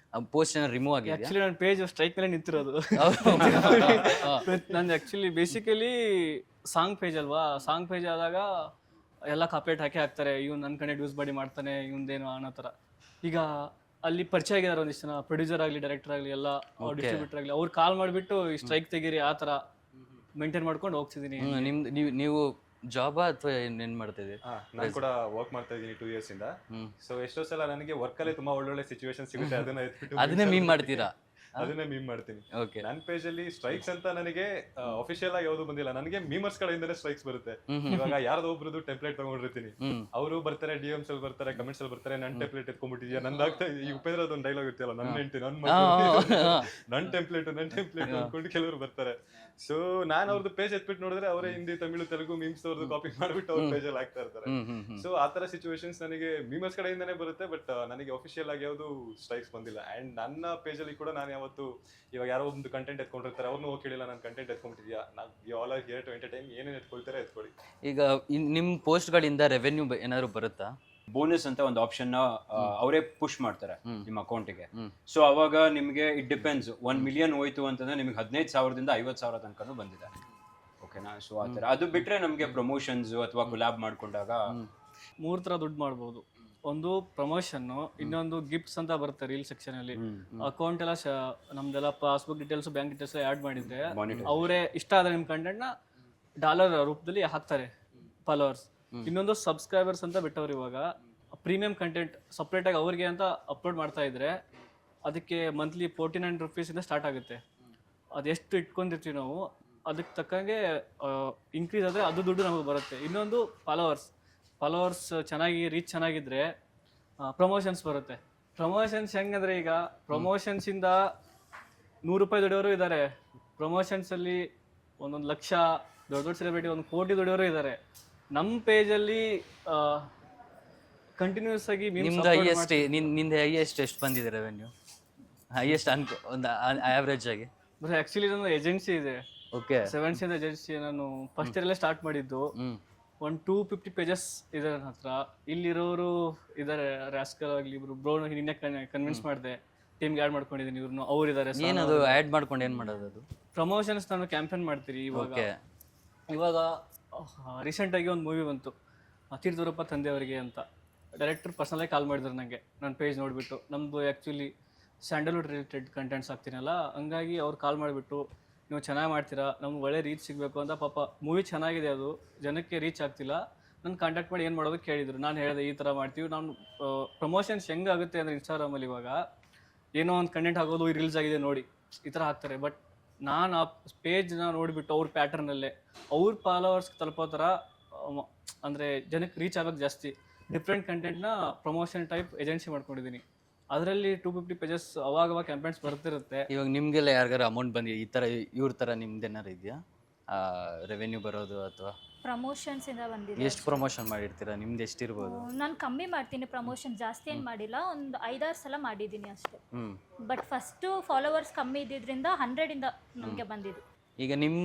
S1: ಪೋಸ್ಟ್ ಏನಾದ್ರು ರಿಮೂವ್ ಆಗಿದೆ?
S2: ಆಕ್ಚುಲಿ ನನ್ನ ಪೇಜ್ ಸ್ಟ್ರೈಕ್ ಮೇಲೆ ನಿಂತಿರೋದು. ನಂದು ಆಕ್ಚುಲಿ ಬೇಸಿಕಲಿ ಸಾಂಗ್ ಪೇಜ್ ಅಲ್ವಾ. ಸಾಂಗ್ ಪೇಜ್ ಆದಾಗ ಎಲ್ಲ ಕಾಪೇಟ್ ಹಾಕ್ತಾರೆ, ಇವ್ನು ನನ್ನ ಕಡೆ ಯೂಸ್ ಮಾಡಿ ಮಾಡ್ತಾನೆ, ಇವ್ನದೇನು ಅನ್ನೋ ಥರ. ಈಗ ಅಲ್ಲಿ ಪರಿಚಯ ಆಗಿದ್ದಾರೆ ಒಂದಿಷ್ಟು ಜನ, ಪ್ರೊಡ್ಯೂಸರ್ ಆಗಲಿ ಡೈರೆಕ್ಟರ್ ಆಗಲಿ ಎಲ್ಲ ಡಿಸ್ಟ್ರಿಬ್ಯೂಟರ್ ಆಗಲಿ, ಅವ್ರು ಕಾಲ್ ಮಾಡಿಬಿಟ್ಟು ಈ ಸ್ಟ್ರೈಕ್ ತೆಗೀರಿ ಆ ಥರ ಮೇಂಟೈನ್ ಮಾಡ್ಕೊಂಡು ಹೋಗ್ತಿದ್ದೀನಿ.
S1: ನೀವು ಜಾಬ್ ಅಥವಾ ಏನ್ ಮಾಡ್ತಾ ಇದ್ದೀರಿ?
S3: ನಾನು ಕೂಡ ವರ್ಕ್ ಮಾಡ್ತಾ ಇದ್ದೀನಿ 2 years ಇಂದ. ಸೊ ಎಷ್ಟೋ ಸಲ ನನಗೆ ವರ್ಕಲ್ಲೇ ತುಂಬಾ ಒಳ್ಳೊಳ್ಳೆ ಸಿಚುವೇಶನ್ ಸಿಗುತ್ತೆ,
S1: ಅದನ್ನೇ ಮೀಮ್ ಮಾಡ್ತೀರಾ?
S3: ಅದನ್ನೇ ಮೀಮ್ ಮಾಡ್ತೀನಿ.
S1: ಓಕೆ,
S3: ನನ್ನ ಪೇಜ್ ಅಲ್ಲಿ ಸ್ಟ್ರೈಕ್ಸ್ ಅಂತ ನನಗೆ ಅಫಿಷಿಯಲ್ ಆಗಿ ಯಾವ್ದು ಬಂದಿಲ್ಲ. ನನಗೆ ಮೀಮರ್ಸ್ ಕಡೆಯಿಂದಲೇ ಸ್ಟ್ರೈಕ್ಸ್ ಬರುತ್ತೆ. ಇವಾಗ ಯಾರ್ದೋ ಒಬ್ರದ್ದು ಟೆಂಪ್ಲೇಟ್ ತಗೊಂಡಿರ್ತೀನಿ, ಅವರು ಬರ್ತಾರೆ, DMs ಅಲ್ಲಿ ಬರ್ತಾರೆ, ಕಮೆಂಟ್ಸ್ ಅಲ್ಲಿ ಬರ್ತಾರೆ, ನನ್ನ ಟೆಂಪ್ಲೇಟ್ ಎತ್ಕೊಂಡ್ಬಿಟ್ಟಿದ್ಯಾ ನಂದಾಗ್ತಾ. ಈ ಉಪೇಂದ್ರ ಅದೊಂದು ಡೈಲಾಗ್ ಇರ್ತಿಯಲ್ಲ, ನನ್ನ ಹೆಂಡತಿ ನನ್ನ ಟೆಂಪ್ಲೇಟ್ ಅನ್ಕೊಂಡು ಕೆಲವರು ಬರ್ತಾರೆ. ಸೊ ನಾನು ಅವ್ರದ್ದು ಪೇಜ್ ಎತ್ಬಿಟ್ಟು ನೋಡಿದ್ರೆ ಅವರೇ ಹಿಂದಿ ತಮಿಳು ತೆಲುಗು ಮೀಮ್ಸ್ ಅವ್ರದ್ದು ಕಾಪಿ ಮಾಡ್ಬಿಟ್ಟು ಅವ್ರ ಪೇಜ್ ಅಲ್ಲಿ ಹಾಕ್ತಾ ಇರ್ತಾರೆ. ಸೊ ಆ ತರ ಸಿಚುವೇಶನ್ಸ್ ನನಗೆ ಮೀಮರ್ಸ್ ಕಡೆಯಿಂದಾನೇ ಬರುತ್ತೆ, ಬಟ್ ನನಗೆ ಅಫಿಷಿಯಲ್ ಆಗಿ ಯಾವ್ದು ಸ್ಟ್ರೈಕ್ಸ್ ಬಂದಿಲ್ಲ. ಅಂಡ್ ನನ್ನ ಪೇಜ್ ಅಲ್ಲಿ ಕೂಡ ನಾನು ಯಾವತ್ತು ಇವಾಗ ಯಾರೋ ಒಂದು ಕಂಟೆಂಟ್ ಎತ್ಕೊಂಡಿರ್ತಾರೆ, ಅವ್ರನ್ನೂ ಕೇಳಿಲ್ಲ ನಾನು ಕಂಟೆಂಟ್ ಎತ್ಕೊಂಡ್ಬಿಟ್ಟಿದ್ಯಾ, you all are here to entertain, ಏನೇನು ಎತ್ಕೊಳ್ತಾರೆ ಎತ್ಕೊಳ್ಳಿ.
S1: ಈಗ ನಿಮ್ಮ ಪೋಸ್ಟ್ಗಳಿಂದ ರೆವೆನ್ಯೂ ಏನಾದ್ರು ಬರುತ್ತಾ?
S8: ಬೋನಸ್ ಅಂತ ಒಂದು ಆಪ್ಷನ್ ಅವರೇ ಪುಷ್ ಮಾಡ್ತಾರೆ ನಿಮ್ಮ ಅಕೌಂಟಿಗೆ. ಸೊ ಅವಾಗ ನಿಮಗೆ ಇಟ್ ಡಿಪೆಂಡ್ಸ್, 1 million ಹೋಯ್ತು ಅಂತಂದ್ರೆ ನಿಮಗೆ 15,000ದಿಂದ 50,000 ತನಕನೂ ಬಂದಿದೆ. ಓಕೆನಾ? ಸೊ ಆ ಥರ. ಅದು ಬಿಟ್ಟರೆ ನಮಗೆ ಪ್ರಮೋಷನ್ಸ್ ಅಥವಾ ಕೊಲಾಬ್ ಮಾಡ್ಕೊಂಡಾಗ
S2: 3 ಥರ ದುಡ್ಡು ಮಾಡ್ಬೋದು. ಒಂದು ಪ್ರಮೋಷನ್, ಇನ್ನೊಂದು ಗಿಫ್ಟ್ಸ್ ಅಂತ ಬರುತ್ತೆ ರೀಲ್ ಸೆಕ್ಷನ್ ಅಲ್ಲಿ. ಅಕೌಂಟ್ ಎಲ್ಲ ನಮ್ದೆಲ್ಲ passbook details, bank details add ಮಾಡಿದ್ರೆ ಅವರೇ ಇಷ್ಟ ಆದ ನಿಮ್ಮ ಕಂಟೆಂಟ್ ನ ಡಾಲರ್ ರೂಪದಲ್ಲಿ ಹಾಕ್ತಾರೆ ಫಾಲೋವರ್ಸ್. ಇನ್ನೊಂದು ಸಬ್ಸ್ಕ್ರೈಬರ್ಸ್ ಅಂತ ಬಿಟ್ಟವ್ರು ಇವಾಗ ಪ್ರೀಮಿಯಂ ಕಂಟೆಂಟ್ ಸಪ್ರೇಟ್ ಆಗಿ ಅವ್ರಿಗೆ ಅಂತ ಅಪ್ಲೋಡ್ ಮಾಡ್ತಾ ಇದ್ರೆ ಅದಕ್ಕೆ ಮಂತ್ಲಿ 49 rupees ಇಂದ ಸ್ಟಾರ್ಟ್ ಆಗುತ್ತೆ. ಅದೆಷ್ಟು ಇಟ್ಕೊಂಡಿರ್ತೀವಿ ನಾವು ಅದಕ್ಕೆ ತಕ್ಕಂಗೆ ಇನ್ಕ್ರೀಸ್ ಆದರೆ ಅದು ದುಡ್ಡು ನಮಗೆ ಬರುತ್ತೆ. ಇನ್ನೊಂದು ಫಾಲೋವರ್ಸ್ ಚೆನ್ನಾಗಿ ರೀಚ್ ಚೆನ್ನಾಗಿದ್ರೆ ಪ್ರಮೋಷನ್ಸ್ ಬರುತ್ತೆ. ಪ್ರಮೋಷನ್ಸ್ ಹೆಂಗಂದ್ರೆ, ಈಗ ಪ್ರಮೋಷನ್ಸಿಂದ 100 ರೂಪಾಯಿ ದುಡಿಯೋರು ಇದ್ದಾರೆ, ಪ್ರಮೋಷನ್ಸಲ್ಲಿ 1 ಲಕ್ಷ, ದೊಡ್ಡ ಸೆಲೆಬ್ರಿಟಿ 1 ಕೋಟಿ ದುಡಿಯೋರು ಇದ್ದಾರೆ. ನಮ್ಮ ಪೇಜಲ್ಲಿ ಕಂಟಿನ್ಯೂಸ್ ಆಗಿ
S1: ನಿಮ್ದು ಹೈಯೆಸ್ಟ್ ಎಷ್ಟು ಬಂದಿದೆ ರೆವೆನ್ಯೂ? ಹೈಯೆಸ್ಟ್ ಒಂದು ಆವ್ರೇಜ್ ಆಗಿ?
S2: ಆ್ಯಕ್ಚುಲಿ ಇದೊಂದು ಏಜೆನ್ಸಿ ಇದೆ.
S1: ಓಕೆ
S2: 7th ಏಜೆನ್ಸಿ ನಾನು ಫಸ್ಟ್ ಇಯರಲ್ಲೇ ಸ್ಟಾರ್ಟ್ ಮಾಡಿದ್ದು. ಒಂದು 250 ಪೇಜಸ್ ಇದೆ ನನ್ನ ಹತ್ರ. ಇಲ್ಲಿರೋರು ಇದ್ದಾರೆ, ರಾಸ್ಕಲ್ ಆಗಲಿ ಇಬ್ರು ಬ್ರೋ ನಿನ್ನೆ ಕನ್ವಿನ್ಸ್ ಮಾಡಿದೆ, ಟೀಮ್ಗೆ ಆ್ಯಡ್ ಮಾಡ್ಕೊಂಡಿದ್ದೀನಿ ಇವ್ರನ್ನು, ಅವ್ರು ಇದ್ದಾರೆ.
S1: ಏನದು ಆ್ಯಡ್ ಮಾಡ್ಕೊಂಡು ಏನು ಮಾಡೋದು ಅದು?
S2: ಪ್ರಮೋಷನ್ಸ್ ನಾನು ಕ್ಯಾಂಪೇನ್ ಮಾಡ್ತೀರಿ ಇವಾಗ ರೀಸೆಂಟಾಗಿ ಒಂದು ಮೂವಿ ಬಂತು, ತೀರ್ಥೂರಪ್ಪ ತಂದೆಯವರಿಗೆ ಅಂತ. ಡೈರೆಕ್ಟರ್ ಪರ್ಸನಲಾಗಿ ಕಾಲ್ ಮಾಡಿದ್ರು ನನಗೆ, ನನ್ನ ಪೇಜ್ ನೋಡಿಬಿಟ್ಟು. ನಮ್ಮದು ಆ್ಯಕ್ಚುಲಿ ಸ್ಯಾಂಡಲ್ವುಡ್ ರಿಲೇಟೆಡ್ ಕಂಟೆಂಟ್ಸ್ ಆಗ್ತೀನಲ್ಲ, ಹಂಗಾಗಿ ಅವ್ರು ಕಾಲ್ ಮಾಡಿಬಿಟ್ಟು ನೀವು ಚೆನ್ನಾಗಿ ಮಾಡ್ತೀರಾ, ನಮ್ಗೆ ಒಳ್ಳೆ ರೀಚ್ ಸಿಗಬೇಕು ಅಂತ. ಪಾಪ ಮೂವಿ ಚೆನ್ನಾಗಿದೆ, ಅದು ಜನಕ್ಕೆ ರೀಚ್ ಆಗ್ತಿಲ್ಲ, ನನ್ನ ಕಾಂಟ್ಯಾಕ್ಟ್ ಮಾಡಿ ಏನು ಮಾಡೋದು ಕೇಳಿದ್ರು. ನಾನು ಹೇಳಿದೆ ಈ ಥರ ಮಾಡ್ತೀವಿ. ನಾನು ಪ್ರಮೋಷನ್ಸ್ ಹೆಂಗಾಗುತ್ತೆ ಅಂದರೆ ಇನ್ಸ್ಟಾಗ್ರಾಮಲ್ಲಿ ಇವಾಗ ಏನೋ ಒಂದು ಕಂಟೆಂಟ್ ಆಗೋದು ರೀಲ್ಸ್ ಆಗಿದೆ ನೋಡಿ ಈ ಥರ ಹಾಕ್ತಾರೆ. ಬಟ್ ನಾನು ಆ ಪೇಜ್ನ ನೋಡಿಬಿಟ್ಟು ಅವ್ರ ಪ್ಯಾಟರ್ನಲ್ಲೇ ಅವ್ರ ಫಾಲೋವರ್ಸ್ ತಲುಪೋ ಥರ ಅಂದರೆ ಜನಕ್ಕೆ ರೀಚ್ ಆಗೋದು ಜಾಸ್ತಿ ಡಿಫ್ರೆಂಟ್ ಕಂಟೆಂಟ್ನ ಪ್ರಮೋಷನ್ ಟೈಪ್ ಏಜೆನ್ಸಿ ಮಾಡ್ಕೊಂಡಿದ್ದೀನಿ. ಅದರಲ್ಲಿ 250 ಪೇಜಸ್ ಅವಾಗ ಕ್ಯಾಂಪೇನ್ಸ್ ಬರ್ತಿರುತ್ತೆ.
S1: ಇವಾಗ ನಿಮಗೆಲ್ಲ ಯಾರಿಗಾರ ಅಮೌಂಟ್ ಬಂದಿದೆ ಈ ಥರ ಇವ್ರ ಥರ ನಿಮ್ದು ಏನಾರು ಇದೆಯಾ ರೆವೆನ್ಯೂ ಬರೋದು ಅಥವಾ?
S4: ಪ್ರಮೋಷನ್ಸ್ ಇಂದ ಬಂದಿದೆ.
S1: ಎಷ್ಟು ಪ್ರಮೋಷನ್ ಮಾಡಿರ್ತೀರಾ? ನಿಮ್ದು ಎಷ್ಟಿರ್ಬೋದು?
S4: ನಾನು ಕಮ್ಮಿ ಮಾಡ್ತೀನಿ ಪ್ರಮೋಷನ್, ಜಾಸ್ತಿ ಏನು ಮಾಡಿಲ್ಲ, ಒಂದು 5-6 ಸಲ ಮಾಡಿದ್ದೀನಿ ಅಷ್ಟೇ. ಬಟ್ ಫಸ್ಟು ಫಾಲೋವರ್ಸ್ ಕಮ್ಮಿ ಇದ್ದಿದ್ದರಿಂದ 100ಇಂದ ನಮಗೆ ಬಂದಿದ್ದು.
S1: ಈಗ ನಿಮ್ಮ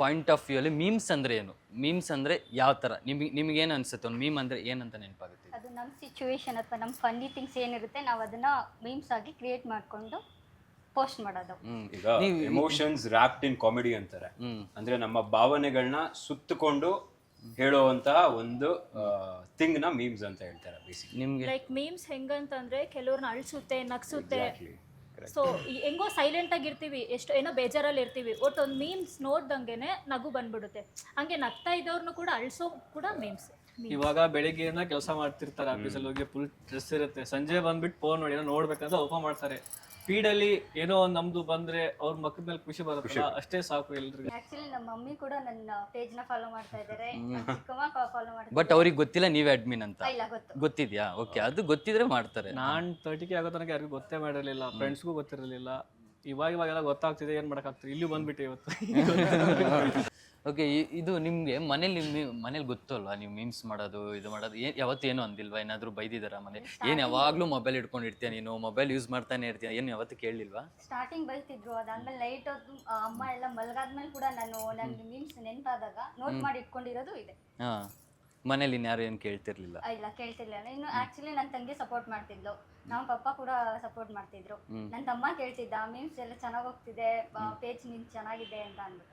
S1: ಪಾಯಿಂಟ್ ಆಫ್ ವ್ಯೂ ಅಲ್ಲಿ ಮೀಮ್ಸ್ ಅಂದರೆ ಏನು? ಮೀಮ್ಸ್ ಅಂದರೆ ಯಾವ ಥರ ನಿಮಗೇನು ಅನಿಸುತ್ತೆ? ಒಂದು ಮೀಮ್ ಅಂದರೆ ಏನಂತ ನೆನಪಾಗುತ್ತೆ?
S5: ಅದು ನಮ್ಮ ಸಿಚುವೇಶನ್ ಅಥವಾ ನಮ್ಮ ಫನ್ನಿ ಥಿಂಗ್ಸ್ ಏನಿರುತ್ತೆ ನಾವು ಅದನ್ನ ಮೀಮ್ಸ್ ಆಗಿ ಕ್ರಿಯೇಟ್ ಮಾಡ್ಕೊಂಡು ಪೋಸ್ಟ್ ಮಾಡೋದು.
S8: ಈಗ ಎಮೋಷನ್ಸ್ ರ್ಯಾಪ್ಡ್ ಇನ್ ಕಾಮಿಡಿ ಅಂತಾರೆ. ಅಂದ್ರೆ ನಮ್ಮ ಭಾವನೆಗಳನ್ನ ಸುತ್ತಕೊಂಡು ಹೇಳುವಂತಹ ಒಂದು ಥಿಂಗ್ ನ ಮೀಮ್ಸ್ ಅಂತ ಹೇಳ್ತಾರೆ ಬೇಸಿಕ್.
S1: ನಿಮಗೆ
S4: ಲೈಕ್ ಮೀಮ್ಸ್ ಹೆಂಗಂತಂದ್ರೆ ಕೆಲವ್ರನ್ನ ಅಳಿಸುತ್ತೆ, ನಗ್ಸುತ್ತೆ. ಸೊ ಹೆಂಗೋ ಸೈಲೆಂಟ್ ಆಗಿರ್ತೀವಿ, ಏನೋ ಬೇಜಾರಲ್ಲಿ ಇರ್ತೀವಿ, ಒಟ್ಟು ಒಂದು ಮೀಮ್ಸ್ ನೋಡ್ದಂಗೆನೆ ನಗು ಬಂದ್ಬಿಡುತ್ತೆ. ಹಂಗೆ ನಗ್ತಾ ಇದ್ದವ್ರನ್ನು ಕೂಡ ಅಳಿಸೋ ಕೂಡ ಮೀಮ್ಸ್.
S2: ಇವಾಗ ಬೆಳಿಗ್ಗೆಯಿಂದ ಕೆಲಸ ಮಾಡ್ತಿರ್ತಾರೆ, ಆಫೀಸಲ್ಲಿ ಹೋಗಿ ಫುಲ್ ಸ್ಟ್ರೆಸ್ ಇರುತ್ತೆ, ಸಂಜೆ ಬಂದ್ಬಿಟ್ಟು ಫೋನ್ ನೋಡಿ ಏನೋ ನೋಡ್ಬೇಕಂತ ಓಪನ್ ಮಾಡ್ತಾರೆ. ಫೀಡಲ್ಲಿ ಏನೋ ಒಂದು ನಮ್ದು ಬಂದ್ರೆ ಅವ್ರ ಮಕ್ಕಳ ಮೇಲೆ ಖುಷಿ ಬರುತ್ತೆ, ಅಷ್ಟೇ ಸಾಕು ಎಲ್ರಿಗೂ.
S5: ಆಕ್ಚುಲಿ ನಮ್ಮ ಮಮ್ಮಿ ಕೂಡ ನನ್ನ ಪೇಜ್ ನ ಫಾಲೋ ಮಾಡ್ತಾ ಇದ್ದಾರೆ, ಚಿಕ್ಕಮ್ಮ ಫಾಲೋ ಮಾಡ್ತಾರೆ.
S1: ಬಟ್ ಅವ್ರಿಗೆ ಗೊತ್ತಿಲ್ಲ ನೀವೇ ಅಡ್ಮಿನ್ ಅಂತ?
S5: ಇಲ್ಲ, ಗೊತ್ತು.
S1: ಗೊತ್ತಿದ್ಯಾ? ಓಕೆ, ಅದು ಗೊತ್ತಿದ್ರೆ ಮಾಡ್ತಾರೆ.
S2: ನಾನು 30K ಆಗೋ ತನಕ ಯಾರಿಗೂ ಗೊತ್ತೇ ಮಾಡಿರಲಿಲ್ಲ, ಫ್ರೆಂಡ್ಸ್ಗೂ ಗೊತ್ತಿರಲಿಲ್ಲ. ಇವಾಗೆಲ್ಲ ಗೊತ್ತಾಗ್ತಿದೆ, ಏನು ಮಾಡೋಕ್ಕಾಗ್ತದೆ, ಇಲ್ಲಿ ಬಂದ್ಬಿಟ್ಟೆ ಇವತ್ತು.
S1: ಓಕೆ, ಇದು ನಿಮಗೆ ಮನೇಲಿ ಗೊತ್ತು ಅಲ್ವಾ ನೀವು ಮೀಮ್ಸ್ ಮಾಡೋದು ಇದು ಮಾಡೋದು? ಯಾವತ್ತು ಏನು ಅಂದಿಲ್ವಾ? ಏನಾದರೂ ಬೈದಿದ್ದಾರಾ ಮನೇಲಿ? ಏನು ಯಾವಾಗಲೂ ಮೊಬೈಲ್ ಇಟ್ಕೊಂಡಿರ್ತೀಯ ನೀನು, ಮೊಬೈಲ್ ಯೂಸ್ ಮಾಡ್ತಾನೆ ಇರ್ತೀಯ, ಏನು ಯಾವತ್ತು ಕೇಳಲಿಲ್ವಾ?
S5: ಸ್ಟಾರ್ಟಿಂಗ್ ಬೈತಿದ್ರು, ಅದಾದ್ಮೇಲೆ ಲೈಟ್ ಹೊತ್ತು ಅಮ್ಮ ಎಲ್ಲ ಮಲಗಾದ್ಮೇಲೆ ಕೂಡ ನನಗೆ ಮೀಮ್ಸ್ ನೆನಪಾದಾಗ ನೋಟ್ ಮಾಡಿ ಇಟ್ಕೊಂಡಿರೋದು ಇದೆ.
S1: ಹಾಂ, ಮನೇಲಿ ಇನ್ಯಾರು ಏನು ಕೇಳ್ತಿರ್ಲಿಲ್ಲ?
S5: ಇಲ್ಲ, ಕೇಳ್ತಿರ್ಲಿಲ್ಲ. ಇನ್ನು ಆಕ್ಚುಲಿ ನನ್ನ ತಂಗಿ ಸಪೋರ್ಟ್ ಮಾಡ್ತಿದ್ಲು, ನಮ್ಮ ಪಪ್ಪ ಕೂಡ ಸಪೋರ್ಟ್ ಮಾಡ್ತಿದ್ರು. ನನ್ನ ತಮ್ಮ ಕೇಳ್ತಿದ್ದ ಮೀಮ್ಸ್ ಎಲ್ಲ ಚೆನ್ನಾಗಿ ಹೋಗ್ತಿದೆ, ಪೇಜ್ ನಿನ್ ಚೆನ್ನಾಗಿದೆ ಅಂತ ಅಂದ್ಬಿಟ್ಟು.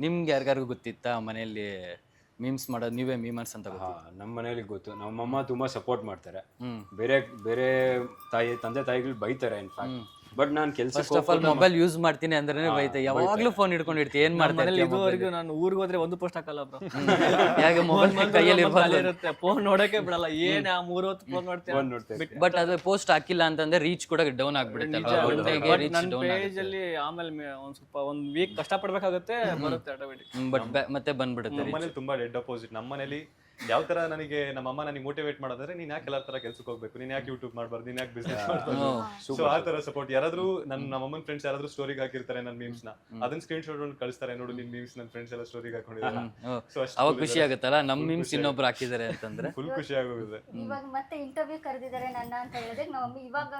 S1: ನಿಮ್ಗೆ ಯಾರಿಗಾರಿಗೂ ಗೊತ್ತಿತ್ತಾ ಮನೆಯಲ್ಲಿ ಮೀಮ್ಸ್ ಮಾಡೋದು? ನೀವೇ ಮೀಮರ್ಸ್ ಅಂತ ಗೊತ್ತಾ?
S8: ನಮ್ಮ ಮನೇಲಿ ಗೊತ್ತು, ನಮ್ಮಮ್ಮ ತುಂಬಾ ಸಪೋರ್ಟ್ ಮಾಡ್ತಾರೆ. ಬೇರೆ ಬೇರೆ ತಂದೆ ತಾಯಿಗಳು ಬೈತಾರೆ ಇನ್ಫ್ಯಾಕ್ಟ್. ಬಟ್ ನಾನು
S1: first of all mobile use ಮಾಡ್ತೀನಿ ಅಂದ್ರೆ ಬೈತೆ, ಯಾವಾಗ್ಲೂ ಫೋನ್ ಹಿಡ್ಕೊಂಡಿರ್ತೀವಿ. ಏನ್ ಮಾಡ್ತಾರೆ?
S2: ಇದುವರೆಗೂ ನಾನು ಊರಿಗೆ ಹೋದ್ರೆ ಒಂದು ಪೋಸ್ಟ್ ಹಾಕಲ್ಲ ಬ್ರೋ.
S1: ಯಾಕೆ ಮೊಬೈಲ್ ಕೈಯಲ್ಲಿ
S2: ಇರುತ್ತೆ, ಫೋನ್ ನೋಡಕ್ಕೆ ಬಿಡಲ್ಲ. ಏನ್ 3 ಹೊತ್ತು ಫೋನ್
S8: ನೋಡ್ತೇವೆ.
S1: ಬಟ್ ಅದು ಪೋಸ್ಟ್ ಹಾಕಿಲ್ಲ ಅಂತಂದ್ರೆ ರೀಚ್ ಕೂಡ ಡೌನ್ ಆಗ್ಬಿಡುತ್ತೆ.
S2: ನನ್ನ ಪೇಜ್ ಅಲ್ಲಿ ಆಮೇಲೆ ಒಂದ್ ಸ್ವಲ್ಪ ಒಂದ್ ವೀಕ್ ಕಷ್ಟ ಪಡ್ಬೇಕಾಗುತ್ತೆ, ಬರುತ್ತೆ ಆಟೋಮೆಟಿಕ್.
S1: ಬಟ್ ಮತ್ತೆ ಬಂದ್ಬಿಡುತ್ತೆ.
S3: ನಮ್ಮನೇಲಿ ತುಂಬಾ ಡೆಡ್ ಅಪೋಸಿಟ್. ನಮ್ಮನೇಲಿ ಯಾವ ತರ ನಮ್ಮಮ್ಮ ನನಗೆ ಮೋಟಿವೇಟ್ ಮಾಡೋದಂದ್ರೆ, ನೀನ್ ಯಾಕೆ ಎಲ್ಲರ ತರ ಕೆಲ್ಸಕ್ಕೆ ಹೋಗ್ಬೇಕು, ನೀನ್ ಯಾಕೆ ಯೂಟ್ಯೂಬ್ ಮಾಡ್ಬಾರ್ದು, ನೀನ್ ಯಾಕೆ ಬಿಸ್ನೆಸ್ ಮಾಡ್ಬಾರ್ದು. ಸೊ ಆ ತರ ಸಪೋರ್ಟ್. ಯಾರಾದ್ರೂ ನಮ್ಮಮ್ಮನ ಫ್ರೆಂಡ್ಸ್ ಯಾರಾದ್ರೂ ಸ್ಟೋರಿಗೆ ಹಾಕಿರ್ತಾರೆ ನನ್ನ ಮೀಮ್ಸ್ ನ, ಅದನ್ನ ಸ್ಕ್ರೀನ್ ಶಾಟ್ ಒಂದು ಕಳಿಸ್ತಾರೆ, ನೋಡು ನಿನ್ ಮೀಮ್ಸ್ ನನ್ನ ಫ್ರೆಂಡ್ಸ್ ಎಲ್ಲ ಸ್ಟೋರಿಗೆ ಹಾಕೊಂಡಿದ್ದಾರೆ.
S1: ಅವಾಗ ಖುಷಿ ಆಗುತ್ತಲ್ಲ, ನಮ್ ಮೀಮ್ಸ್ ಇನ್ನೊಬ್ರು ಹಾಕಿದ್ದಾರೆ ಅಂತಂದ್ರೆ
S3: ಫುಲ್ ಖುಷಿ ಆಗೋಗಿದೆ.
S5: ಇವಾಗ ಮತ್ತೆ ಇಂಟರ್ವ್ಯೂ ಕರೆದಿದ್ದಾರೆ ನನ್ನ ಅಂತ ಹೇಳಿದ್ರೆ ನಮ್ಮ ಮಮ್ಮಿ ಇವಾಗ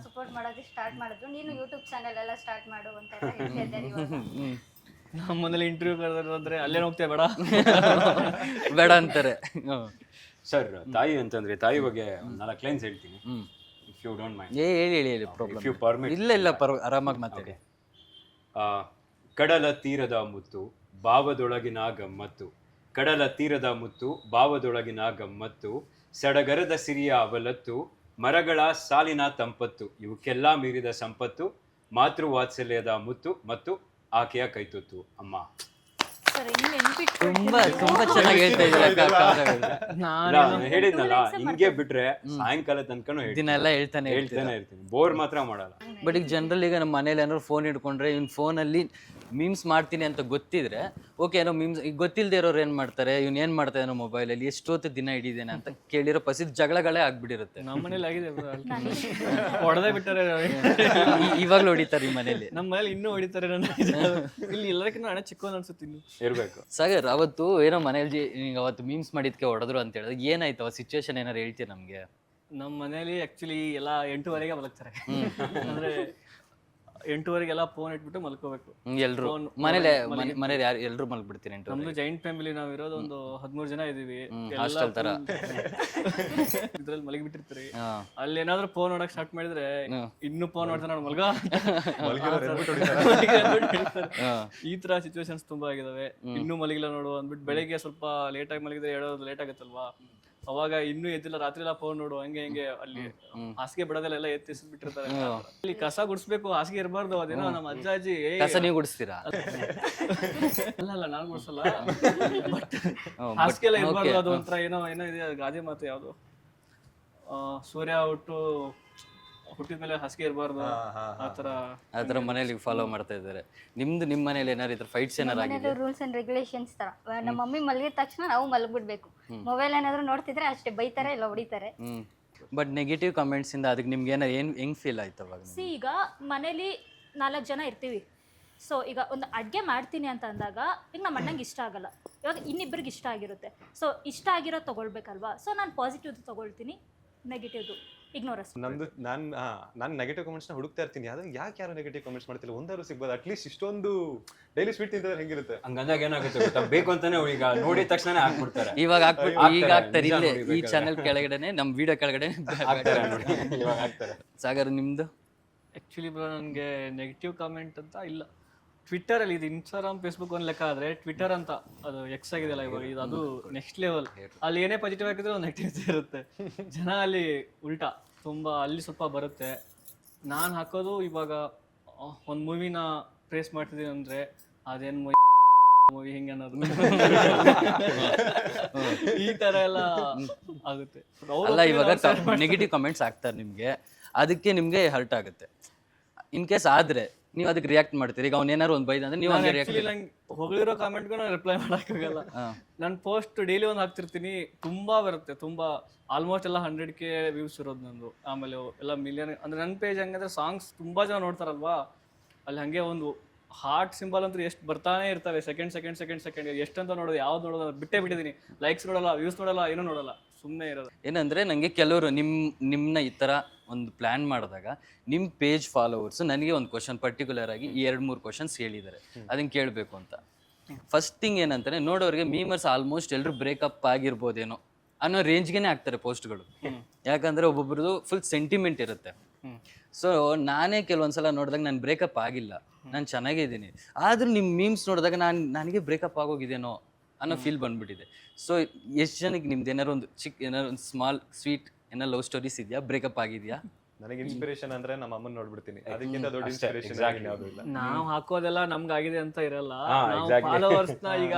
S5: ಸಪೋರ್ಟ್ ಮಾಡೋದು ಸ್ಟಾರ್ಟ್ ಮಾಡಿದ್ರು. ನೀನು ಯೂಟ್ಯೂಬ್ ಚಾನೆಲ್ ಎಲ್ಲ ಸ್ಟಾರ್ಟ್ ಮಾಡು ಅಂತ ಹೇಳ್ತಿದ್ದಾರೆ ಇವಾಗ.
S2: ನಮ್ಮ ಮನೇಲಿ ಇಂಟರ್ವ್ಯೂ ಕರೆದ್ರೆ ಅಲ್ಲೇ ಹೋಗ್ತೇವೆ,
S1: ಬೇಡ ಅಂತಾರೆ.
S8: ಸರ್, ತಾಯಿ ಅಂತಂದ್ರೆ ತಾಯಿ ಬಗ್ಗೆ 4 ಲೈನ್ಸ್ ಹೇಳ್ತೀನಿ, ಇಫ್ ಯು ಡೋಂಟ್ ಮೈಂಡ್.
S1: ಹೇಳಿ, ಪ್ರಾಬ್ಲಮ್ ಇಲ್ಲ, ಆರಾಮಾಗಿ ಮಾತಾಡಿ.
S8: ಕಡಲ ತೀರದ ಮುತ್ತು ಭಾವದೊಳಗಿನ ಗಮ್ಮತ್ತು, ಕಡಲ ತೀರದ ಮುತ್ತು ಭಾವದೊಳಗಿನ ಗಮ್ಮತ್ತು, ಸಡಗರದ ಸಿರಿಯ ಅವಲತ್ತು, ಮರಗಳ ಸಾಲಿನ ತಂಪತ್ತು, ಇವಕ್ಕೆಲ್ಲ ಮೀರಿದ ಸಂಪತ್ತು, ಮಾತೃ ವಾತ್ಸಲ್ಯದ ಮುತ್ತು ಮತ್ತು ಆಕೆಯ ಕೈತುತ್ತು ಅಮ್ಮ.
S1: ತುಂಬಾ ಚೆನ್ನಾಗಿ ಹೇಳ್ತಾ
S8: ನಾನು ಹೇಳಿದ್ನಲ್ಲ, ಹಿಂಗೆ ಬಿಟ್ರೆ ಸಾಯಂಕಾಲ ತನಕನೂ
S1: ಇದನ್ನೆಲ್ಲ ಹೇಳ್ತಾನೆ
S8: ಇರ್ತೀನಿ, ಬೋರ್ ಮಾತ್ರ ಮಾಡಲ್ಲ.
S1: ಬಟ್ ಈಗ ಜನರಲ್ ಈಗ ನಮ್ಮ ಮನೇಲಿ ಏನಾದ್ರು ಫೋನ್ ಹಿಡ್ಕೊಂಡ್ರೆ ಇವ್ನ ಫೋನಲ್ಲಿ ಮೀಮ್ಸ್ ಮಾಡ್ತೀನಿ ಅಂತ ಗೊತ್ತಿದ್ರೆ ಓಕೆ, ಏನೋ ಮೀಮ್ಸ್ ಈಗ ಗೊತ್ತಿಲ್ಲದೆ ಇರೋರು ಏನು ಮಾಡ್ತಾರೆ, ಇವ್ನು ಏನು ಮಾಡ್ತಾ ಇದ್ದಾನೋ ಮೊಬೈಲಲ್ಲಿ, ಎಷ್ಟೊತ್ತು ದಿನ ಹಿಡಿದೇನೆ ಅಂತ ಕೇಳಿರೋ ಪಸಿದ್ ಜಗಳಗಳೇ ಆಗ್ಬಿಟ್ಟಿರುತ್ತೆ.
S2: ನಮ್ಮ ಮನೇಲಿ ಆಗಿದೆ, ಹೊಡೆದೇ ಬಿಟ್ಟಾರೆ.
S1: ಇವಾಗ್ಲೂ ಹೊಡಿತಾರೆ ಈ ಮನೇಲಿ.
S2: ನಮ್ಮ ಮನೇಲಿ ಇನ್ನೂ ಹೊಡಿತಾರೆ. ನನ್ನ ಇಲ್ಲಿ ಎಲ್ಲದಕ್ಕಿಂತ ಹಣ ಚಿಕ್ಕವನ್ ಅನ್ಸುತ್ತೆ ಇನ್ನು
S8: ಇರ್ಬೇಕು.
S1: ಸಾಗರ್, ಅವತ್ತು ಏನೋ ಮನೇಲಿ ಅವತ್ತು ಮೀಮ್ಸ್ ಮಾಡಿದ್ಕೆ ಹೊಡೆದ್ರು ಅಂತ ಹೇಳಿದ್ರೆ ಏನಾಯ್ತು ಆ ಸಿಚುವೇಶನ್ ಏನಾರು ಹೇಳ್ತೀಯ ನಮ್ಗೆ?
S2: ನಮ್ಮ ಮನೇಲಿ ಆಕ್ಚುಲಿ ಎಲ್ಲ 8:30ಗೆ ಮಲಗ್ತಾರೆ. ಅಂದ್ರೆ 8:30 ಫೋನ್ ಇಟ್ಬಿಟ್ಟು ಮಲ್ಕೋಬೇಕು.
S1: ಎಲ್ರು ಮನೇಲಿ ಯಾರು ಎಲ್ರು ಮಲ್ಬಿಡ್ತೀರಿ ಎಂಟು
S2: ನಮ್ದು ಜೈಂಟ್ ಫ್ಯಾಮಿಲಿ, ನಾವ್ ಇರೋದು ಒಂದು 13 ಜನ ಇದೀವಿ.
S1: ಹಾಸ್ಟೆಲ್ ತರ
S2: ಇದ್ರಲ್ಲಿ ಮಲಗಿಬಿಟ್ಟಿರ್ತೀರಿ. ಅಲ್ಲಿ ಏನಾದ್ರು ಫೋನ್ ನೋಡಕ್ ಸ್ಟಾರ್ಟ್ ಮಾಡಿದ್ರೆ ಇನ್ನು ಫೋನ್ ನೋಡ್ತಾನೆ ನಾನು ಈ ತರ ಸಿಚುವೇಶನ್ಸ್ ತುಂಬಾ ಆಗಿದಾವೆ. ಇನ್ನು ಮಲಗಿಲ್ಲ ನೋಡು ಅಂದ್ಬಿಟ್ಟು ಬೆಳಿಗ್ಗೆ ಸ್ವಲ್ಪ ಲೇಟ್ ಆಗಿ ಮಲಗಿದ್ರೆ ಹೇಳೋದು ಲೇಟ್ ಆಗತ್ತಲ್ವಾ, ಅವಾಗ ಇನ್ನೂ ಎದ್ದಿಲ್ಲ, ರಾತ್ರಿ ಎಲ್ಲ ಫೋನ್ ನೋಡು ಹಂಗೆ ಅಲ್ಲಿ ಹಾಸಿಗೆ ಬಿಡೋದೆಲ್ಲ ಎತ್ತಿಸ್ಬಿಟ್ಟಿರ್ತಾರೆ. ಅಲ್ಲಿ ಕಸ ಗುಡಿಸ್ಬೇಕು, ಹಾಸಿಗೆ ಇರಬಾರ್ದು. ಅದೇನೋ ನಮ್ಮ ಅಜ್ಜ ಅಜ್ಜಿ
S1: ಕಸ ನೀವು ಗುಡಿಸ್ತೀರಾ?
S2: ಅಲ್ಲ ನಾನು ಗುಡಿಸಲ್ಲ, ಬಟ್ ಹಾಸಿಗೆ ಎಲ್ಲ ಇರಬಾರ್ದು. ಅದು ಒಂಥರ ಏನೋ ಇದೆ ಗಾದೆ ಮಾತು, ಯಾವ್ದು ಸೂರ್ಯ ಹುಟ್ಟಿದ್ಮೇಲೆ ಹಾಸಿಗೆ ಇರಬಾರ್ದು
S1: ಆತರ ಮನೇಲಿ ಫಾಲೋ ಮಾಡ್ತಾ ಇದ್ದಾರೆ. ನಿಮ್ಮ ಮನೇಲಿ ಏನಾರು ಇದ್ರ ಫೈಟ್ಸ್ ಏನಾರು ಆಗಿದೆ?
S6: ರೂಲ್ಸ್ ಅಂಡ್ ರೆಗ್ಯುಲೇಷನ್ಸ್ ತರ ನಮ್ಮ ಮಮ್ಮಿ ಮಲಗಿದ ತಕ್ಷಣ ನಾವು ಮಲಗ್ಬಿಡ್ಬೇಕು. ಮೊಬೈಲ್ ಏನಾದ್ರು ನೋಡ್ತಿದ್ರೆ ಅಷ್ಟೇ ಬೈತಾರೆ ಇಲ್ಲ ಹೊಡಿತಾರೆ.
S1: ಬಟ್ ನೆಗೆಟಿವ್ ಕಮೆಂಟ್ಸ್ ಇಂದ ಅದಕ್ಕೆ ನಿಮ್ಗೆ ಏನಾರು ಹೆಂಗ್ ಫೀಲ್ ಆಯ್ತು ಅವಾಗ?
S4: ಈಗ ಮನೇಲಿ 4 ಜನ ಇರ್ತೀವಿ. ಸೊ ಈಗ ಒಂದು ಅಡುಗೆ ಮಾಡ್ತೀನಿ ಅಂತ ಅಂದಾಗ ಈಗ ನಮ್ಮ ಅಣ್ಣಂಗೆ ಇಷ್ಟ ಆಗಲ್ಲ, ಇವಾಗ ಇನ್ನಿಬ್ಬರಿಗೆ ಇಷ್ಟ ಆಗಿರುತ್ತೆ. ಸೊ ಇಷ್ಟ ಆಗಿರೋದು ತೊಗೊಳ್ಬೇಕಲ್ವಾ. ಸೊ ನಾನು ಪಾಸಿಟಿವ್ದು ತೊಗೊಳ್ತೀನಿ, ನೆಗೆಟಿವ್ದು ಇಗ್ನೋರ್ ಅಷ್ಟೇ.
S3: ನಾನು ನೆಗೆಟಿವ್ ಕಮೆಂಟ್ಸ್ನ ಹುಡುಕ್ತಾ ಇರ್ತೀನಿ. ಅದು ಯಾರು ನೆಗೆಟಿವ್ ಕಮೆಂಟ್ಸ್ ಮಾಡ್ತಿಲ್ಲ, ಒಂದಾದ್ರು ಸಿಗ್ಬೋದು. ಅಟ್ಲೀಸ್ಟ್ ಇಷ್ಟೊಂದು ಡೈಲಿ ಸ್ವೀಟ್ ತಿಂತಿದ್ರೆ ಹೆಂಗಿರುತ್ತೆ?
S8: ಹಂಗಂದಾಗ ಏನಾಗುತ್ತೆ ಗೊತ್ತಾ, ಬೇಕು ಅಂತಾನೆ ಈಗ ನೋಡಿದ ತಕ್ಷಣ ಹಾಕ್ಬಿಡ್ತಾರೆ.
S1: ಈಗ ಹಾಕ್ತಾರೆ ಇಲ್ಲೇ ಈ ಚಾನೆಲ್ ಕೆಳಗಡೆನೆ, ನಮ್ಮ ವಿಡಿಯೋ ಕೆಳಗಡೆ
S8: ಹಾಕ್ತಾರೆ.
S1: ಸಾಗರ್ ನಿಮ್ದು?
S2: ಆ್ಯಕ್ಚುಲಿ ಬ್ರೋ ನನಗೆ ನೆಗೆಟಿವ್ ಕಾಮೆಂಟ್ ಅಂತ ಇಲ್ಲ. ಟ್ವಿಟ್ಟರಲ್ಲಿ ಇದು ಇನ್ಸ್ಟಾಗ್ರಾಮ್ ಫೇಸ್ಬುಕ್ ಒಂದು ಲೆಕ್ಕ ಆದರೆ ಟ್ವಿಟ್ಟರ್ ಅಂತ ಅದು ಎಕ್ಸ್ ಆಗಿದೆಯಲ್ಲ ಇವಾಗ, ಇದು ಅದು ನೆಕ್ಸ್ಟ್ ಲೆವೆಲ್. ಅಲ್ಲಿ ಏನೇ ಪಾಸಿಟಿವ್ ಆಗಿದ್ರೆ ಒಂದು ನೆಗೆಟಿವ್ ಇರುತ್ತೆ. ಜನ ಅಲ್ಲಿ ಉಲ್ಟಾ ತುಂಬ ಅಲ್ಲಿ ಸ್ವಲ್ಪ ಬರುತ್ತೆ. ನಾನು ಹಾಕೋದು ಇವಾಗ ಒಂದು ಮೂವಿನ ಪ್ರೇಸ್ ಮಾಡ್ತಿದ್ದೀನಿ ಅಂದರೆ ಅದೇನು ಮೂವಿ ಹಿಂಗೆ ಅನ್ನೋದು ಈ ಥರ ಎಲ್ಲ ಆಗುತ್ತೆ.
S1: ಅಲ್ಲ ಇವಾಗ ನೆಗೆಟಿವ್ ಕಮೆಂಟ್ಸ್ ಆಗ್ತಾರೆ ನಿಮಗೆ, ಅದಕ್ಕೆ ನಿಮಗೆ ಹರ್ಟ್ ಆಗುತ್ತೆ. ಇನ್ ಕೇಸ್ ಆದರೆ ನೀವು ಅದಕ್ಕೆ ರಿಯಾಕ್ಟ್ ಮಾಡ್ತೀರಿ. ಈಗ ಅವ್ನು ಏನಾರು ಒಂದು ಬೈದ ಅಂದ್ರೆ ನೀವು
S2: ನಂಗೆ ಹೊಗಳಿರೋ ಕಾಮೆಂಟ್ಗೂ ನಾನು ರಿಪ್ಲೈ ಮಾಡೋಕ್ಕಾಗಲ್ಲ. ನಾನು ಪೋಸ್ಟ್ ಡೈಲಿ ಒಂದು ಹಾಕ್ತಿರ್ತೀನಿ, ತುಂಬ ಬರುತ್ತೆ, ತುಂಬ ಆಲ್ಮೋಸ್ಟ್ ಎಲ್ಲ 100K ವ್ಯೂಸ್ ಇರೋದು ನಂದು. ಆಮೇಲೆ ಎಲ್ಲ ಮಿಲಿಯನ್ ಅಂದರೆ ನನ್ನ ಪೇಜ್ ಹಂಗಂದ್ರೆ ಸಾಂಗ್ಸ್ ತುಂಬ ಜನ ನೋಡ್ತಾರಲ್ವಾ, ಅಲ್ಲಿ ಹಾಗೆ ಒಂದು ಹಾರ್ಟ್ ಸಿಂಬಲ್ ಅಂತೂ ಎಷ್ಟು ಬರ್ತಾನೆ ಇರ್ತವೆ. ಸೆಕೆಂಡ್ ಎಷ್ಟಂತ ನೋಡೋದು, ಯಾವ್ದು ನೋಡೋದು ಬಿಟ್ಟೇ ಬಿಟ್ಟಿದ್ದೀನಿ. ಲೈಕ್ಸ್ ನೋಡಲ್ಲ, ವ್ಯೂಸ್ ನೋಡಲ್ಲ, ಏನೂ ನೋಡಲ್ಲ, ಸುಮ್ಮನೆ ಇರೋದು.
S1: ಏನಂದರೆ ನನಗೆ ಕೆಲವರು ನಿಮ್ಮನ್ನ ಈ ಥರ ಒಂದು ಪ್ಲ್ಯಾನ್ ಮಾಡಿದಾಗ ನಿಮ್ಮ ಪೇಜ್ ಫಾಲೋವರ್ಸು ನನಗೆ ಒಂದು ಕ್ವಶನ್ ಪರ್ಟಿಕ್ಯುಲರ್ ಆಗಿ 2-3 ಕ್ವಶನ್ಸ್ ಹೇಳಿದ್ದಾರೆ, ಅದನ್ನು ಕೇಳಬೇಕು ಅಂತ. ಫಸ್ಟ್ ಥಿಂಗ್ ಏನಂತಾನೆ, ನೋಡೋರಿಗೆ ಮೀಮರ್ಸ್ ಆಲ್ಮೋಸ್ಟ್ ಎಲ್ಲರೂ ಬ್ರೇಕಪ್ ಆಗಿರ್ಬೋದೇನೋ ಅನ್ನೋ ರೇಂಜ್ಗೆ ಆಗ್ತಾರೆ ಪೋಸ್ಟ್ಗಳು. ಯಾಕಂದರೆ ಒಬ್ಬೊಬ್ರದ್ದು ಫುಲ್ ಸೆಂಟಿಮೆಂಟ್ ಇರುತ್ತೆ. ಸೊ ನಾನೇ ಕೆಲವೊಂದ್ಸಲ ನೋಡಿದಾಗ ನಾನು ಬ್ರೇಕಪ್ ಆಗಿಲ್ಲ, ನಾನು ಚೆನ್ನಾಗಿದ್ದೀನಿ, ಆದರೂ ನಿಮ್ಮ ಮೀಮ್ಸ್ ನೋಡಿದಾಗ ನನಗೆ ಬ್ರೇಕಪ್ ಆಗೋಗಿದೇನೋ ಅನ್ನೋ ಫೀಲ್ ಬಂದ್ಬಿಟ್ಟಿದೆ. ಸೊ ಎಷ್ಟು ಜನಕ್ಕೆ ನಿಮ್ದು ಏನಾರು ಒಂದು ಏನಾರು ಒಂದು ಸ್ಮಾಲ್ ಸ್ವೀಟ್ ಏನೋ ಲವ್ ಸ್ಟೋರೀಸ್ ಇದೆಯಾ, ಬ್ರೇಕಪ್ ಆಗಿದೆಯಾ?
S3: ನನಗೆ ಇನ್ಸ್ಪಿರೇಷನ್ ಅಂದ್ರೆ ನಮ್ಮ ಅಮ್ಮನ ನೋಡ್ಬಿಡ್ತೀನಿ, ಅದಕ್ಕಿಂತ ದೊಡ್ಡ ಇನ್ಸ್ಪಿರೇಷನ್ ಯಾವ್ದು ಇಲ್ಲ.
S2: ನಾವು ಹಾಕೋದೆಲ್ಲ ನಮ್ಗಾಗಿದೆ ಅಂತ ಇರಲ್ಲ. ಫಾಲೋವರ್ಸ್ನ ಈಗ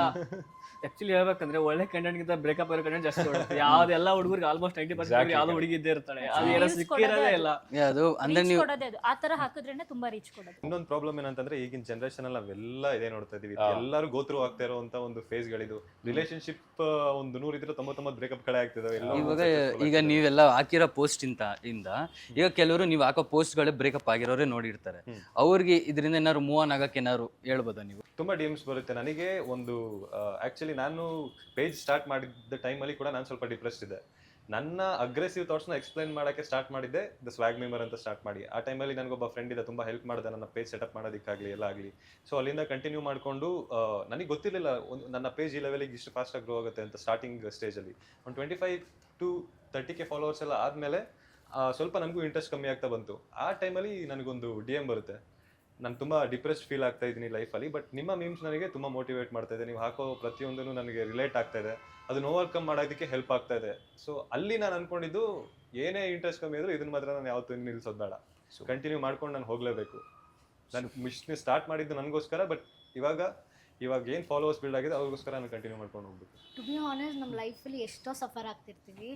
S2: ಆಕ್ಚುಲಿ ಹೇಳ್ಬೇಕಂದ್ರೆ ಒಳ್ಳೆ ಕಂಟೆಂಟ್ ಗಿಂತ ಬ್ರೇಕಪ್ ಆಗಿರೋ ಕಂಟೆಂಟ್ ಜಾಸ್ತಿ ಹೊಡುತ್ತೆ. ಯಾವ್ದೆಲ್ಲ ಹುಡುಗರಿಗೆ ಆಲ್ಮೋಸ್ಟ್ 90% ಯಾವ್ದು ಹುಡುಗಿ ಇದ್ದೇ ಇರ್ತಾಳೆ, ಅದು ಏನೋ ಸಿಕ್ಕಿರೋದೇ ಇಲ್ಲ.
S1: ಅದು ಅಂದ್ರೆ ನೀವು
S4: ಆ ತರ ಹಾಕಿದ್ರೇನೆ ತುಂಬಾ ರೀಚ್ ಕೊಡೋದು.
S3: ಇನ್ನೊಂದು ಪ್ರಾಬ್ಲಮ್ ಏನಂತಂದ್ರೆ ಈಗಿನ ಜನರೇಷನ್ ಅಲ್ಲಿ ನಾವೆಲ್ಲ ಇದೇ ನೋಡ್ತಾ ಇದೀವಿ, ಎಲ್ಲರೂ ಗೋತ್ರು ಆಗ್ತಾ ಇರುವಂತ ಒಂದು ಫೇಸ್ ಗಳಿದು. ರಿಲೇಶನ್ಶಿಪ್ ಒಂದು 100 ಇದ್ರೆ 99 ಬ್ರೇಕಪ್ ಕಡೆ ಆಗ್ತಿದಾವೆ.
S1: ಈಗ ನೀವೆಲ್ಲ ಹಾಕಿರೋ ಪೋಸ್ಟ್ ಇಂದ ಈಗ ಕೆಲವರು ನೀವು ಹಾಕೋ ಪೋಸ್ಟ್ಗಳೇ ಬ್ರೇಕಪ್ ಆಗಿರೋರೇ ನೋಡಿರ್ತಾರೆ. ಅವ್ರಿಗೆ ಇದರಿಂದ ಏನಾದ್ರು ಮೂವ್ ಆನ್ ಆಗಕ್ಕೆ ಏನಾದ್ರು ಹೇಳ್ಬೋದಾ ನೀವು?
S3: ತುಂಬಾ ಡಿಎಮ್ಸ್ ಬರುತ್ತೆ ನನಗೆ. ಒಂದು ಆಕ್ಚುಲಿ ನಾನು ಪೇಜ್ ಸ್ಟಾರ್ಟ್ ಮಾಡಿದ್ದ ಟೈಮಲ್ಲಿ ಕೂಡ ನಾನು ಸ್ವಲ್ಪ ಡಿಪ್ರೆಸ್ಡ್ ಇದ್ದೆ. ನನ್ನ ಅಗ್ರೆಸಿವ್ ಥಾಟ್ಸ್ನ ಎಕ್ಸ್ಪ್ಲೈನ್ ಮಾಡೋಕ್ಕೆ ಸ್ಟಾರ್ಟ್ ಮಾಡಿದ್ದೆ ದ ಸ್ವ್ಯಾಗ್ ಮೆಂಬರ್ ಅಂತ ಸ್ಟಾರ್ಟ್ ಮಾಡಿ. ಆ ಟೈಮಲ್ಲಿ ನನಗೊಬ್ಬ ಫ್ರೆಂಡ್ ಇದೆ, ತುಂಬ ಹೆಲ್ಪ್ ಮಾಡಿದೆ ನನ್ನ ಪೇಜ್ ಸೆಟಪ್ ಮಾಡೋದಕ್ಕಾಗಲಿ ಎಲ್ಲ ಆಗಲಿ. ಸೊ ಅಲ್ಲಿಂದ ಕಂಟಿನ್ಯೂ ಮಾಡಿಕೊಂಡು ನನಗೆ ಗೊತ್ತಿರಲಿಲ್ಲ ನನ್ನ ಪೇಜ್ ಈ ಲೆವೆಲಿಗೆ ಇಷ್ಟು ಫಾಸ್ಟಾಗಿ ಗ್ರೋ ಆಗುತ್ತೆ ಅಂತ. ಸ್ಟಾರ್ಟಿಂಗ್ ಸ್ಟೇಜಲ್ಲಿ ಒಂದು 25 to 30K ಫಾಲೋವರ್ಸ್ ಎಲ್ಲ ಆದಮೇಲೆ ಸ್ವಲ್ಪ ನನಗೂ ಇಂಟ್ರೆಸ್ಟ್ ಕಮ್ಮಿ ಆಗ್ತಾ ಬಂತು. ಆ ಟೈಮಲ್ಲಿ ನನಗೊಂದು DM ಬರುತ್ತೆ, ನಾನು ತುಂಬ ಡಿಪ್ರೆಸ್ಡ್ ಫೀಲ್ ಆಗ್ತಾ ಇದ್ದೀನಿ ಲೈಫಲ್ಲಿ, ಬಟ್ ನಿಮ್ಮ ಮೀಮ್ಸ್ ನನಗೆ ತುಂಬ ಮೋಟಿವೇಟ್ ಮಾಡ್ತಾ ಇದೆ, ನೀವು ಹಾಕೋ ಪ್ರತಿಯೊಂದೂ ನನಗೆ ರಿಲೇಟ್ ಆಗ್ತಾ ಇದೆ, ಅದನ್ನ ಓವರ್ಕಮ್ ಮಾಡೋದಕ್ಕೆ ಹೆಲ್ಪ್ ಆಗ್ತಾ ಇದೆ. ಸೊ ಅಲ್ಲಿ ನಾನು ಅನ್ಕೊಂಡಿದ್ದು ಏನೇ ಇಂಟ್ರೆಸ್ಟ್ ಕಮ್ಮಿ ಇದ್ರೂ ಇದನ್ನ ಮಾತ್ರ ನಾನು ಯಾವತ್ತೂ ನಿಲ್ಲಿಸೋದು ಬೇಡ, ಸೊ ಕಂಟಿನ್ಯೂ ಮಾಡ್ಕೊಂಡು ನಾನು ಹೋಗಲೇಬೇಕು. ನಾನು ಮಿಷನ್ ಸ್ಟಾರ್ಟ್ ಮಾಡಿದ್ದು ನನಗೋಸ್ಕರ, ಬಟ್ ಇವಾಗ ಏನು ಫಾಲೋವರ್ಸ್ ಬಿಲ್ಡ್ ಆಗಿದೆ ಅವ್ರಿಗೋಸ್ಕರ ನಾನು ಕಂಟಿನ್ಯೂ ಮಾಡ್ಕೊಂಡು ಹೋಗ್ಬೇಕು.
S5: ಟು ಬಿ ಆನೆಸ್ಟ್ ನಮ್ಮ ಲೈಫಲ್ಲಿ ಎಷ್ಟೋ ಸಫರ್ ಆಗ್ತಿರ್ತೀವಿ,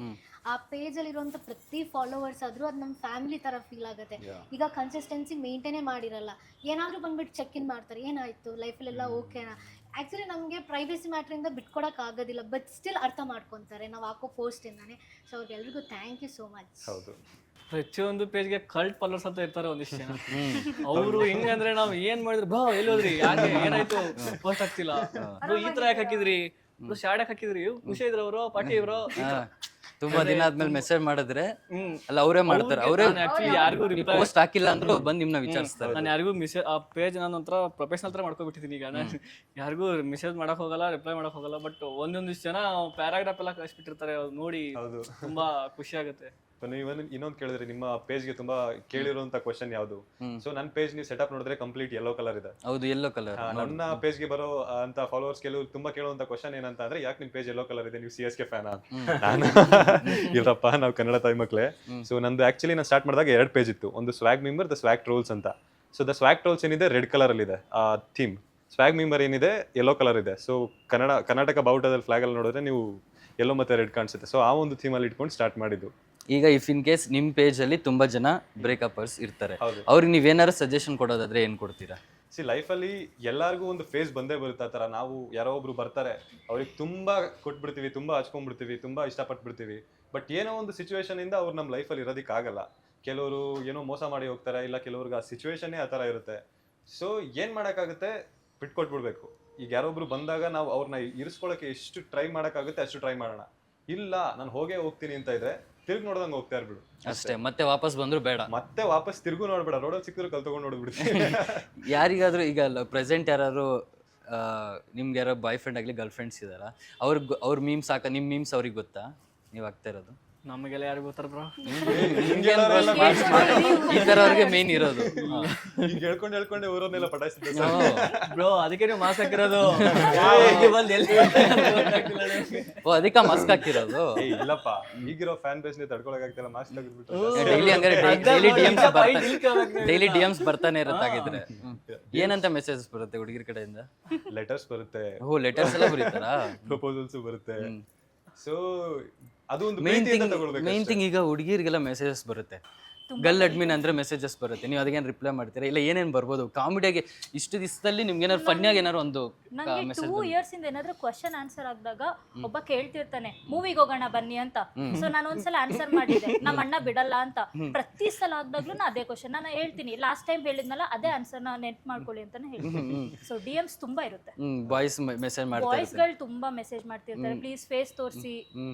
S5: ಆ ಪೇಜಲ್ಲಿರುವಂಥ ಪ್ರತಿ ಫಾಲೋವರ್ಸ್ ಆದರೂ ಅದು ನಮ್ಮ ಫ್ಯಾಮಿಲಿ ಥರ ಫೀಲ್ ಆಗುತ್ತೆ. ಈಗ ಕನ್ಸಿಸ್ಟೆನ್ಸಿ ಮೇಂಟೈನೇ ಮಾಡಿರಲ್ಲ, ಏನಾದರೂ ಬಂದ್ಬಿಟ್ಟು ಚೆಕ್ ಇನ್ ಮಾಡ್ತಾರೆ, ಏನಾಯಿತು ಲೈಫಲ್ಲೆಲ್ಲ ಓಕೆನಾ. ಆ್ಯಕ್ಚುಲಿ ನಮಗೆ ಪ್ರೈವೇಸಿ ಮ್ಯಾಟ್ರಿಂದ ಬಿಟ್ಕೊಡೋಕ್ಕಾಗೋದಿಲ್ಲ, ಬಟ್ ಸ್ಟಿಲ್ ಅರ್ಥ ಮಾಡ್ಕೊತಾರೆ ನಾವು ಹಾಕೋ ಪೋಸ್ಟಿಂದಾನೆ. ಸೊ ಅವ್ರಿಗೆಲ್ರಿಗೂ ಥ್ಯಾಂಕ್ ಯು ಸೋ ಮಚ್.
S3: ಹೌದು,
S2: ಪ್ರತಿಯೊಂದು ಪೇಜ್ಗೆ ಕಲ್ಟ್ ಫಾಲೋವರ್ಸ್ ಅಂತ ಇರ್ತಾರೆ ಒಂದಿಷ್ಟು ಜನ. ಅವರು ಹೆಂಗಂದ್ರೆ ನಾವು ಏನ್ ಮಾಡಿದ್ರು ಬಾ ಎಲ್ಲೋದ್ರಿ, ಯಾಕೆ ಏನಾಯ್ತು ಪೋಸ್ಟ್ ಆಗ್ತಿಲ್ಲ, ಈ ತರ ಯಾಕೆ ಹಾಕಿದ್ರಿ, ಶಾರ್ಟ್ ಯಾಕೆ ಹಾಕಿದ್ರಿ, ಖುಷಿ ಇದ್ರು ಅವರು ಪಾರ್ಟಿ ಇವರು,
S1: ತುಂಬಾ ದಿನ ಆದ್ಮೇಲೆ ಮೆಸೇಜ್ ಮಾಡಿದ್ರೆ
S2: ಹ್ಮ್.
S1: ಅಲ್ಲ ಅವರೇ ಮಾಡ್ತಾರೆ, ಅವರೇ
S2: ನಾನು actually ಯಾರಿಗೂ reply-
S1: ಪೋಸ್ಟ್ ಹಾಕಿಲ್ಲ ಅಂದ್ರೂ ಬಂದು ನಿಮ್ನ ವಿಚಾರಿಸ್ತಾರೆ.
S2: ನಾನು ಯಾರಿಗೂ ಮೆಸೇಜ್ ಆ ಪೇಜ್ ನಾನು ಒಂಥರ ಪ್ರೊಫೆಷನಲ್ ತರ ಮಾಡ್ಕೊಬಿಟ್ಟಿದ್ದೀನಿ ಈಗ. ನಾನು ಯಾರಿಗೂ ಮೆಸೇಜ್ ಮಾಡಕ್ ಹೋಗಲ್ಲ, ರಿಪ್ಲೈ ಮಾಡಕ್ ಹೋಗಲ್ಲ. ಬಟ್ ಒಂದೊಂದಿಷ್ಟು ಜನ ಪ್ಯಾರಾಗ್ರಾಫ್ ಎಲ್ಲ ಕಳಿಸ್ಬಿಟ್ಟಿರ್ತಾರೆ, ಅದ್ ನೋಡಿ
S3: ಹೌದು.
S2: ತುಂಬಾ ಖುಷಿ ಆಗುತ್ತೆ.
S3: ನೀವು ಇನ್ನೊಂದು ಕೇಳಿದ್ರೆ ನಿಮ್ಮ ಪೇಜ್ಗೆ ತುಂಬಾ ಕೇಳಿರುವಂತ ಕ್ವಶನ್ ಯಾವುದು? ಸೊ ನನ್ನ ಪೇಜ್ ನೀವು ಸೆಟಪ್ ನೋಡಿದ್ರೆ ಕಂಪ್ಲೀಟ್ ಯೆಲ್ಲೋ ಕಲರ್ ಇದೆ.
S1: ಹೌದು, ಯೆಲ್ಲೋ ಕಲರ್.
S3: ನನ್ನ ಪೇಜ್ಗೆ ಬರೋ ಅಂತ ಫಾಲೋವರ್ಸ್ ಕೆಲವರು ತುಂಬಾ ಕೇಳುವಂತ ಕ್ವಶನ್ ಏನಂತ ಅಂದ್ರೆ, ಯಾಕೆ ನಿಮ್ ಪೇಜ್ ಯೆಲ್ಲೋ ಕಲರ್ ಇದೆ, ನೀವು CSK ಫ್ಯಾನ್? ನಾನು ಇಲ್ಲಪ್ಪ, ನಾವು ಕನ್ನಡ ತಾಯಿ ಮಕ್ಳೇ. ಸೊ ನಂದು ಆಕ್ಚುಲಿ ನಾನು ಸ್ಟಾರ್ಟ್ ಮಾಡಿದಾಗ 2 ಪೇಜ್ ಇತ್ತು. ಒಂದು ಸ್ವಾಗ್ ಮೆಂಬರ್, ದ ಸ್ವಾಗ್ ಟ್ರೋಲ್ಸ್ ಅಂತ. ಸೊ ದ ಸ್ವಾಗ್ ಟ್ರೋಲ್ಸ್ ಏನಿದೆ ರೆಡ್ ಕಲರ್ ಅಲ್ಲಿ ಇದೆ ಆ ಥೀಮ್. ಸ್ವಾಗ್ ಮೆಂಬರ್ ಏನಿದೆ ಯೆಲ್ಲೋ ಕಲರ್ ಇದೆ. ಸೊ ಕರ್ನಾಟಕ ಬಾವುಟದಲ್ಲಿ ಫ್ಲಾಗ್ ಅಲ್ಲಿ ನೋಡಿದ್ರೆ ನೀವು ಯೆಲ್ಲೋ ಮತ್ತೆ ರೆಡ್ ಕಾಣಿಸುತ್ತೆ. ಸೊ ಆ ಒಂದು ಥೀಮ್ ಅಲ್ಲಿ ಇಟ್ಕೊಂಡು ಸ್ಟಾರ್ಟ್ ಮಾಡಿದ್ದು.
S1: ಈಗ ಇಫ್ ಇನ್ ಕೇಸ್ ನಿಮ್ ಪೇಜ್ ಅಲ್ಲಿ ತುಂಬಾ ಜನ ಬ್ರೇಕಪ್ಪರ್ಸ್ ಇರ್ತಾರೆ,
S3: ಹೌದು.
S1: ಅವ್ರಿಗೆ ನೀವೇನಾದ್ರು ಸಜೆಷನ್ ಕೊಡೋದಾದ್ರೆ ಏನ್ ಕೊಡ್ತೀರಾ?
S3: ಲೈಫಲ್ಲಿ ಎಲ್ಲರಿಗೂ ಒಂದು ಫೇಸ್ ಬಂದೇ ಬರುತ್ತೆ. ಆ ಥರ ನಾವು ಯಾರೋ ಒಬ್ರು ಬರ್ತಾರೆ, ಅವ್ರಿಗೆ ತುಂಬಾ ಕೊಟ್ಬಿಡ್ತೀವಿ, ತುಂಬಾ ಹಚ್ಕೊಂಡ್ಬಿಡ್ತೀವಿ, ತುಂಬಾ ಇಷ್ಟಪಟ್ಬಿಡ್ತೀವಿ. ಬಟ್ ಏನೋ ಒಂದು ಸಿಚುವೇಶನ್ ಇಂದ ಅವ್ರು ನಮ್ಮ ಲೈಫಲ್ಲಿ ಇರೋದಕ್ಕೆ ಆಗಲ್ಲ. ಕೆಲವರು ಏನೋ ಮೋಸ ಮಾಡಿ ಹೋಗ್ತಾರೆ, ಇಲ್ಲ ಕೆಲವ್ರಿಗೆ ಆ ಸಿಚುವೇಶನ್ನೇ ಆ ಥರ ಇರುತ್ತೆ. ಸೊ ಏನ್ ಮಾಡೋಕ್ಕಾಗುತ್ತೆ, ಬಿಟ್ಕೊಟ್ಬಿಡ್ಬೇಕು. ಈಗ ಯಾರೊಬ್ರು ಬಂದಾಗ ನಾವು ಅವ್ರನ್ನ ಇರಿಸ್ಕೊಳ್ಳೋಕೆ ಎಷ್ಟು ಟ್ರೈ ಮಾಡೋಕ್ಕಾಗುತ್ತೆ ಅಷ್ಟು ಟ್ರೈ ಮಾಡೋಣ. ಇಲ್ಲ ನಾನು ಹೋಗ್ತೀನಿ ಅಂತ ಇದ್ರೆ ತಿರ್ಗಿ ನೋಡ್ದಂಗೆ ಹೋಗ್ತಾ ಇರ್ಬಿಡು
S1: ಅಷ್ಟೇ. ಮತ್ತೆ ವಾಪಸ್ ಬಂದ್ರು ಬೇಡ,
S3: ಮತ್ತೆ ವಾಪಸ್ ತಿರ್ಗು ನೋಡ್ಬೇಡ. ರೋಡಲ್ಲಿ ಸಿಕ್ಕಿದ್ರು ಕಲ್ತ್ಕೊಂಡು ನೋಡ್ಬಿಡ್ತೀನಿ.
S1: ಯಾರಿಗಾದ್ರೂ ಈಗ ಪ್ರೆಸೆಂಟ್ ಯಾರು ನಿಮ್ಗೆ ಯಾರೋ ಬಾಯ್ ಫ್ರೆಂಡ್ ಆಗಲಿ ಗರ್ಲ್ ಫ್ರೆಂಡ್ಸ್ ಇದಾರ, ಅವ್ರ ಮೀಮ್ಸ್ ನಿಮ್ಮ ಮೀಮ್ಸ್ ಅವ್ರಿಗೆ ಗೊತ್ತಾ ನೀವು ಆಗ್ತಾ ಇರೋದು?
S2: ನಮಗೆಲ್ಲ ಯಾರು ಗೊತ್ತಾರ ಬ್ರೋ?
S1: ಈ ತರ ಅವ್ರಿಗೆ ಮೇನ್ ಇರೋದು.
S3: ಈಗ ಹೇಳ್ಕೊಂಡೆ ಊರನ್ನೆಲ್ಲ ಪಟಾಯಿಸಿದ್ದೆ
S2: ಬ್ರೋ, ಅದಕ್ಕೆ ನೀವು ಮಾಸ್ ಹಾಕಿರೋದು.
S1: ಓ, ಅದಕ್ಕೆ ಮಾಸ್ಕ್ ಹಾಕಿರೋದು?
S3: ಇಲ್ಲಪ್ಪ, ಈಗಿರೋ ಫ್ಯಾನ್ ಬೇಸ್ ನೇ ತಡ್ಕೊಳಕಾಗ್ತಿಲ್ಲ, ಮಾಸ್ಕ್ ತೆಗೆದ್ಬಿಟ್ಟು.
S1: ಡೈಲಿ ಹಂಗಾರೆ ಡೈಲಿ DMs ಬರ್ತಾನೆ ಇರತ್ತಾಗಿದ್ರೆ ಏನಂತ ಮೆಸೇಜಸ್ ಬರುತ್ತೆ ಹುಡುಗಿರ ಕಡೆಯಿಂದ?
S3: ಲೆಟರ್ಸ್ ಬರುತ್ತೆ,
S1: ಓ, ಲೆಟರ್ಸ್ ಎಲ್ಲ ಬರೀತಾರಾ?
S3: ಪ್ರಪೋಸಲ್ಸ್ ಬರುತ್ತೆ. ಸೊ ಅದು ಒಂದು
S1: ಮೇನ್
S3: ತಗೊಳ್ಬೇಕು.
S1: ಥಿಂಗ್ ಈಗ ಹುಡುಗಿರಿಗೆಲ್ಲ ಮೆಸೇಜಸ್ ಬರುತ್ತೆ, ಗಲ್ ಅಡ್ಮಿನ್ ಅಂದ್ರೆ ಮೆಸೇಜಸ್ ಬರುತ್ತೆ, ನೀವು ಅದಕ್ಕೇನು ರಿಪ್ಲೈ ಮಾಡ್ತೀರಾ? ಇಲ್ಲ ಏನೇನು ಬರ್ಬೋದು ಕಾಮಿಡಿಯಾಗಿ? ಫನ್ನಿಯಾಗಿ ದಿವಸದಲ್ಲಿ ನಿಮ್ಗೆ ಏನಾದ್ರು ಫನ್ನಿಯಾಗಿ ಏನಾದ್ರು ಒಂದು
S4: ನಂಗೆ 2 years ಇಂದ ಏನಾದ್ರು ಕ್ವಶನ್ ಆನ್ಸರ್ ಆಗಿದಾಗ ಒಬ್ಬ ಕೇಳ್ತಿರ್ತಾನೆ, ಮೂವಿಗೆ ಹೋಗೋಣ ಬನ್ನಿ ಅಂತ. ಸೊ ನಾನು ಒಂದ್ಸಲ ಆನ್ಸರ್ ಮಾಡಿದ್ದೆ, ನಮ್ಮ ಅಣ್ಣ ಬಿಡಲ್ಲ ಅಂತ. ಪ್ರತಿ ಸಲ ಆಗ್ದಾಗ್ಲೂ ನಾ ಅದೇ ಕ್ವಶನ್ ನಾನು ಹೇಳ್ತೀನಿ. ಲಾಸ್ಟ್ ಟೈಮ್ ಹೇಳಿದ್ನಲ್ಲ ಅದೇ ಆನ್ಸರ್ ನಾ ನೆನ್ಪು ಮಾಡ್ಕೊಳ್ಳಿ ಅಂತಾನೆ ಹೇಳ್ತೀನಿ. ಸೊ DMs ತುಂಬಾ ಇರುತ್ತೆ.
S1: ಬಾಯ್ಸ್ ಮೆಸೇಜ್ ಮಾಡ್ತಾರೆ,
S4: ಬಾಯ್ಸ್ಗಳು ತುಂಬಾ ಮೆಸೇಜ್ ಮಾಡ್ತಿರ್ತಾರೆ, ಪ್ಲೀಸ್ ಫೇಸ್ ತೋರಿಸಿ,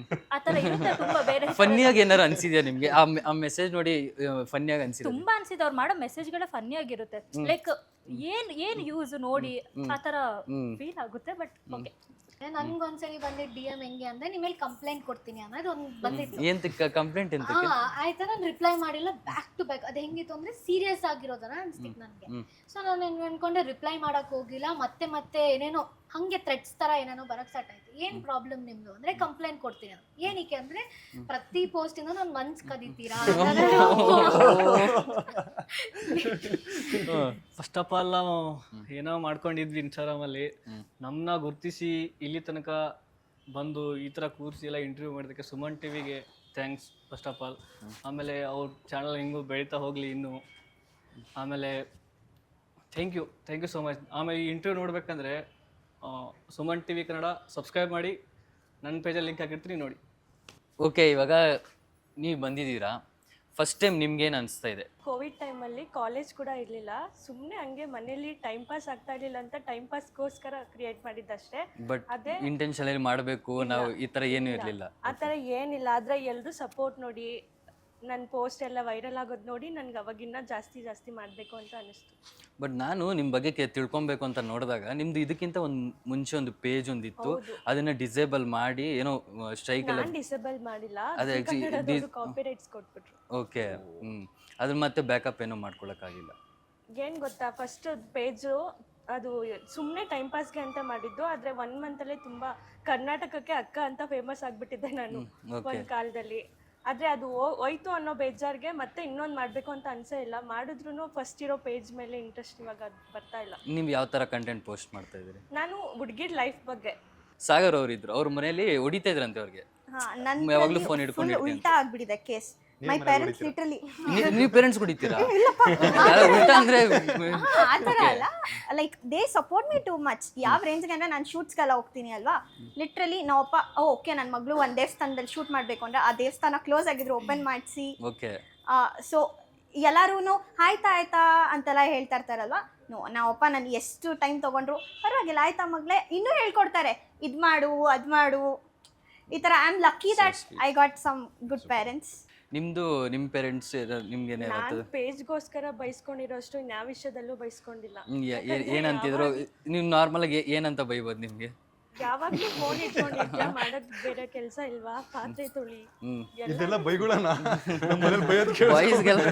S4: ಆತರ ಇರುತ್ತೆ ತುಂಬಾ ಬೇರೆ.
S1: ಫನ್ನಿಯಾಗಿ ಏನಾರು ಅನ್ಸಿದ್ಯಾ ನಿಮ್ಗೆ? ಆ ಮೆಸೇಜ್ ನೋಡಿ ಫನ್ನಿಯಾಗಿ ಅನ್ಸಿದೆ?
S4: ತುಂಬಾ ಅನ್ಸಿದೆ. ಅವ್ರು ಮಾಡೋ ಮೆಸೇಜ್ಗಳೇ ಫನ್ನಿ ಆಗಿರುತ್ತೆ. ಲೈಕ್ ಏನ್ ಯೂಸ್ ನೋಡಿ ಆತರ ಫೀಲ್ ಆಗುತ್ತೆ. ಬಟ್ ಓಕೆ,
S5: ನನ್ಗೊಂದ್ಸಲಿ ಬಂದಿದ್ದು DM ಹೆಂಗೆ ಅಂದ್ರೆ, ನಿಮ್ಮ ಮೇಲೆ ಕಂಪ್ಲೇಂಟ್ ಕೊಡ್ತೀನಿ ಅನ್ನೋದು ಒಂದು ಬಂದಿತ್ತು.
S1: ಎಂತಕ್ಕೆ ಕಂಪ್ಲೇಂಟ್? ಎಂತಕ್ಕೆ?
S5: ಆಯ್ತಾ, ನಾನು ರಿಪ್ಲೈ ಮಾಡಿಲ್ಲ, ಬ್ಯಾಕ್ ಟು ಬ್ಯಾಕ್. ಅದು ಹೆಂಗಿತ್ತು ಅಂದ್ರೆ ಸೀರಿಯಸ್ ಆಗಿರೋದನ್ನ ಅನ್ಸ್ತಿತ್ತು ನನಗೆ. ಸೊ ನಾನು ಅನ್ಕೊಂಡೆ ರಿಪ್ಲೈ ಮಾಡಕ್ ಹೋಗಿಲ್ಲ, ಮತ್ತೆ ಏನೇನೋ ಹಂಗೆ ಥ್ರೆಡ್ಸ್ ತರ ಏನೇನೋ ಬರಕ್ ಸ್ಟಾರ್ಟ್ ಆಯ್ತು. ಏನ್ ಪ್ರಾಬ್ಲಮ್ ನಿಮ್ದು ಅಂದ್ರೆ, ಕಂಪ್ಲೇಂಟ್ ಕೊಡ್ತೀನಿ ಅಂತ. ಏನಕ್ಕೆ ಅಂದ್ರೆ, ಪ್ರತಿ ಪೋಸ್ಟ್ ಇಂದ ನಾನು ಮನ್ಸ್ ಕದೀತೀರಾ.
S2: ಫಸ್ಟ್ ಆಫ್ ಆಲ್ ನಾವು ಏನೋ ಮಾಡ್ಕೊಂಡಿದ್ವಿ ಇನ್ಸ್ಟಾಗ್ರಾಮ್ ಅಲ್ಲಿ, ನಮ್ಮನ್ನ ಗುರ್ತಿಸಿ ಇಲ್ಲಿ ತನಕ ಬಂದು ಈ ತರ ಕೂರಿಸಿ ಎಲ್ಲ ಇಂಟರ್ವ್ಯೂ ಮಾಡೋದಕ್ಕೆ ಸುಮನ್ ಟಿವಿಗೆ ಥ್ಯಾಂಕ್ಸ್ ಫಸ್ಟ್ ಆಫ್ ಆಲ್. ಆಮೇಲೆ ಅವ್ರ ಚಾನಲ್ ಹಿಂಗೂ ಬೆಳೀತಾ ಹೋಗ್ಲಿ ಇನ್ನು. ಆಮೇಲೆ ಥ್ಯಾಂಕ್ ಯು ಸೋ ಮಚ್. ಆಮೇಲೆ ಈ ಇಂಟರ್ವ್ಯೂ ನೋಡ್ಬೇಕಂದ್ರೆ ಸುಮನ್ ಟಿವಿ ಕನ್ನಡ ಸಬ್ಸ್ಕ್ರೈಬ್ ಮಾಡಿ, ನನ್ನ ಪೇಜಲ್ಲಿ ಲಿಂಕ್ ಹಾಕಿರ್ತೀನಿ ನೋಡಿ.
S1: ಓಕೆ, ಇವಾಗ ನೀವು ಬಂದಿದ್ದೀರಾ, ಫಸ್ಟ್ ಟೈಮ್ ನಿಮ್ಗೇನು ಅನಿಸ್ತಾ ಇದೆ?
S7: ಕೋವಿಡ್ ಟೈಮಲ್ಲಿ ಕಾಲೇಜ್ ಕೂಡ ಇರಲಿಲ್ಲ, ಸುಮ್ಮನೆ ಹಂಗೆ ಮನೇಲಿ ಟೈಮ್ ಪಾಸ್ ಆಗ್ತಾ ಇರಲಿಲ್ಲ ಅಂತ ಟೈಮ್ ಪಾಸ್ಗೋಸ್ಕರ ಕ್ರಿಯೇಟ್ ಮಾಡಿದ್ದಷ್ಟೇ.
S1: ಬಟ್ ಇಂಟೆನ್ಷನಲಿ ಮಾಡಬೇಕು ನಾವು ಈ ಥರ ಏನೂ ಇರಲಿಲ್ಲ.
S7: ಆ ಥರ ಏನಿಲ್ಲ, ಆದರೆ ಎಲ್ಲರೂ ಸಪೋರ್ಟ್ ನೋಡಿ, ನನ್ನ ಪೋಸ್ಟ್ ಎಲ್ಲ ವೈರಲ್ ಆಗೋದು ನೋಡಿ ನನಗೆ ಅವಾಗಿನ್ನ ಜಾಸ್ತಿ ಮಾಡಬೇಕು ಅಂತ ಅನಿಸ್ತು.
S1: ಬಟ್ ನಾನು ನಿಮ್ಮ ಬಗ್ಗೆ ತಿಳ್ಕೊಬೇಕು ಅಂತ ನೋಡಿದಾಗ ನಿಮ್ದು ಇದಕ್ಕಿಂತ ಮುಂಚೆ ಒಂದು ಪೇಜ್ ಒಂದಿತ್ತು, ಅದನ್ನ ಡಿಸೇಬಲ್ ಮಾಡಿ ಏನೋ ಸ್ಟ್ರೈಕ್ ಎಲ್ಲ
S7: ಡಿಸೇಬಲ್ ಮಾಡಿಲ್ಲ, ಕಾಪಿರೈಟ್ಸ್ ಕೊಟ್ಬಿಟ್ರು.
S1: ಓಕೆ, ಅದ್ರ ಮತ್ತೆ ಬ್ಯಾಕಪ್ ಏನೋ ಮಾಡ್ಕೊಳಕ್ಕಾಗಿಲ್ಲ.
S7: ಏನು ಗೊತ್ತಾ, ಫಸ್ಟ್ ಪೇಜು ಅದು ಸುಮ್ಮನೆ ಟೈಮ್ ಪಾಸ್ಗೆ ಅಂತ ಮಾಡಿದ್ದು, ಆದರೆ 1 ಮಂತಲ್ಲೇ ತುಂಬ ಕರ್ನಾಟಕಕ್ಕೆ ಅಕ್ಕ ಅಂತ ಫೇಮಸ್ ಆಗಿಬಿಟ್ಟಿದ್ದೆ ನಾನು ಒಂದು ಕಾಲದಲ್ಲಿ. ಆದರೆ ಅದು ಹೋಯ್ತು ಅನ್ನೋ ಬೇಜಾರ್ಗೆ ಮತ್ತೆ ಇನ್ನೊಂದು ಮಾಡಬೇಕು ಅಂತ ಅನ್ಸೇ ಇಲ್ಲ. ಮಾಡಿದ್ರು ಫಸ್ಟ್ ಇರೋ ಪೇಜ್ ಮೇಲೆ ಇಂಟ್ರೆಸ್ಟ್ ಇವಾಗ ಬರ್ತಾ ಇಲ್ಲ.
S1: ನೀವು ಯಾವ ಥರ ಕಂಟೆಂಟ್ ಪೋಸ್ಟ್ ಮಾಡ್ತಾ ಇದ್ದೀರಿ?
S7: ನಾನು ಹುಡುಗಿರ್ ಲೈಫ್ ಬಗ್ಗೆ.
S1: ಸಾಗರ್ ಅವರಿದ್ರು, ಅವ್ರ ಮನೆಯಲ್ಲಿ ಹೊಡಿತಾ ಇದ್ರಂತೆ ಅವ್ರಿಗೆ, ಯಾವಾಗಲೂ ಫೋನ್ ಹಿಡ್ಕೊಂಡು.
S9: ಉಲ್ಟಾ ಆಗ್ಬಿಟ್ಟಿದೆ ಕೇಸ್. My parents literally.
S1: ನೀವು ಪೇರೆಂಟ್ಸ್ ಹೊಡಿತೀರಾ? ಉಲ್ಟಾ ಅಂದ್ರೆ
S9: ಆ ಥರ ಅಲ್ಲ, like they support me too much. ಯಾವ ರೇಂಜ್ಗೆ ಅಂದರೆ, ನಾನು ಶೂಟ್ಸ್ಗೆಲ್ಲ ಹೋಗ್ತೀನಿ ಅಲ್ವಾ, ಲಿಟ್ರಲಿ ನಾವಪ್ಪ ಓಕೆ ನನ್ನ ಮಗಳು ಒಂದು ದೇವಸ್ಥಾನದಲ್ಲಿ ಶೂಟ್ ಮಾಡಬೇಕು ಅಂದರೆ, ಆ ದೇವಸ್ಥಾನ ಕ್ಲೋಸ್ ಆಗಿದ್ರು ಓಪನ್ ಮಾಡಿಸಿ.
S1: ಓಕೆ,
S9: ಸೊ ಎಲ್ಲರೂ ಆಯ್ತಾ ಅಂತೆಲ್ಲ ಹೇಳ್ತಾ ಇರ್ತಾರಲ್ವಾ. ನಾವಪ್ಪ ನಾನು ಎಷ್ಟು ಟೈಮ್ ತೊಗೊಂಡ್ರು ಪರವಾಗಿಲ್ಲ, ಆಯ್ತಾ ಮಗಳೇ, ಇನ್ನೂ ಹೇಳ್ಕೊಡ್ತಾರೆ, ಇದು ಮಾಡು ಅದು ಮಾಡು. ಈ ಥರ I am lucky that I got some good parents.
S1: ನಿಮ್ಮ ಪೇರೆಂಟ್ಸ್ ನಿಮ್ಗೇನೆ
S7: ನಾನು ಪೇಜ್ಗೋಸ್ಕರ ಬೈಸ್ಕೊಂಡಿರೋಷ್ಟು ಇನ್ಯಾವ ವಿಷಯದಲ್ಲೂ ಬೈಸ್ಕೊಂಡಿಲ್ಲ.
S1: ಏನಂತಿದ್ರು ನೀವು ನಾರ್ಮಲ್ ಆಗಿ ಏನಂತ ಬೈಬೋದು ನಿಮ್ಗೆ?
S7: ಯಾವಾಗ್ಲೂ ಫೋನ್ ಇಟ್ಕೊಂಡಿದ್ಯಾ, ಮಾಡಕ್ ಬೇರೆ ಕೆಲಸ ಇಲ್ವಾ, ಪಾತ್ರೆ ತೊಳಿ,
S3: ಇದೆಲ್ಲ ಬೈಗುಳನ ನಮ್ಮನೇಲಿ ಬೈಯೋದು ಕೇಳಿ
S1: ಬಾಯ್ಸ್ಗೆಲ್ಲ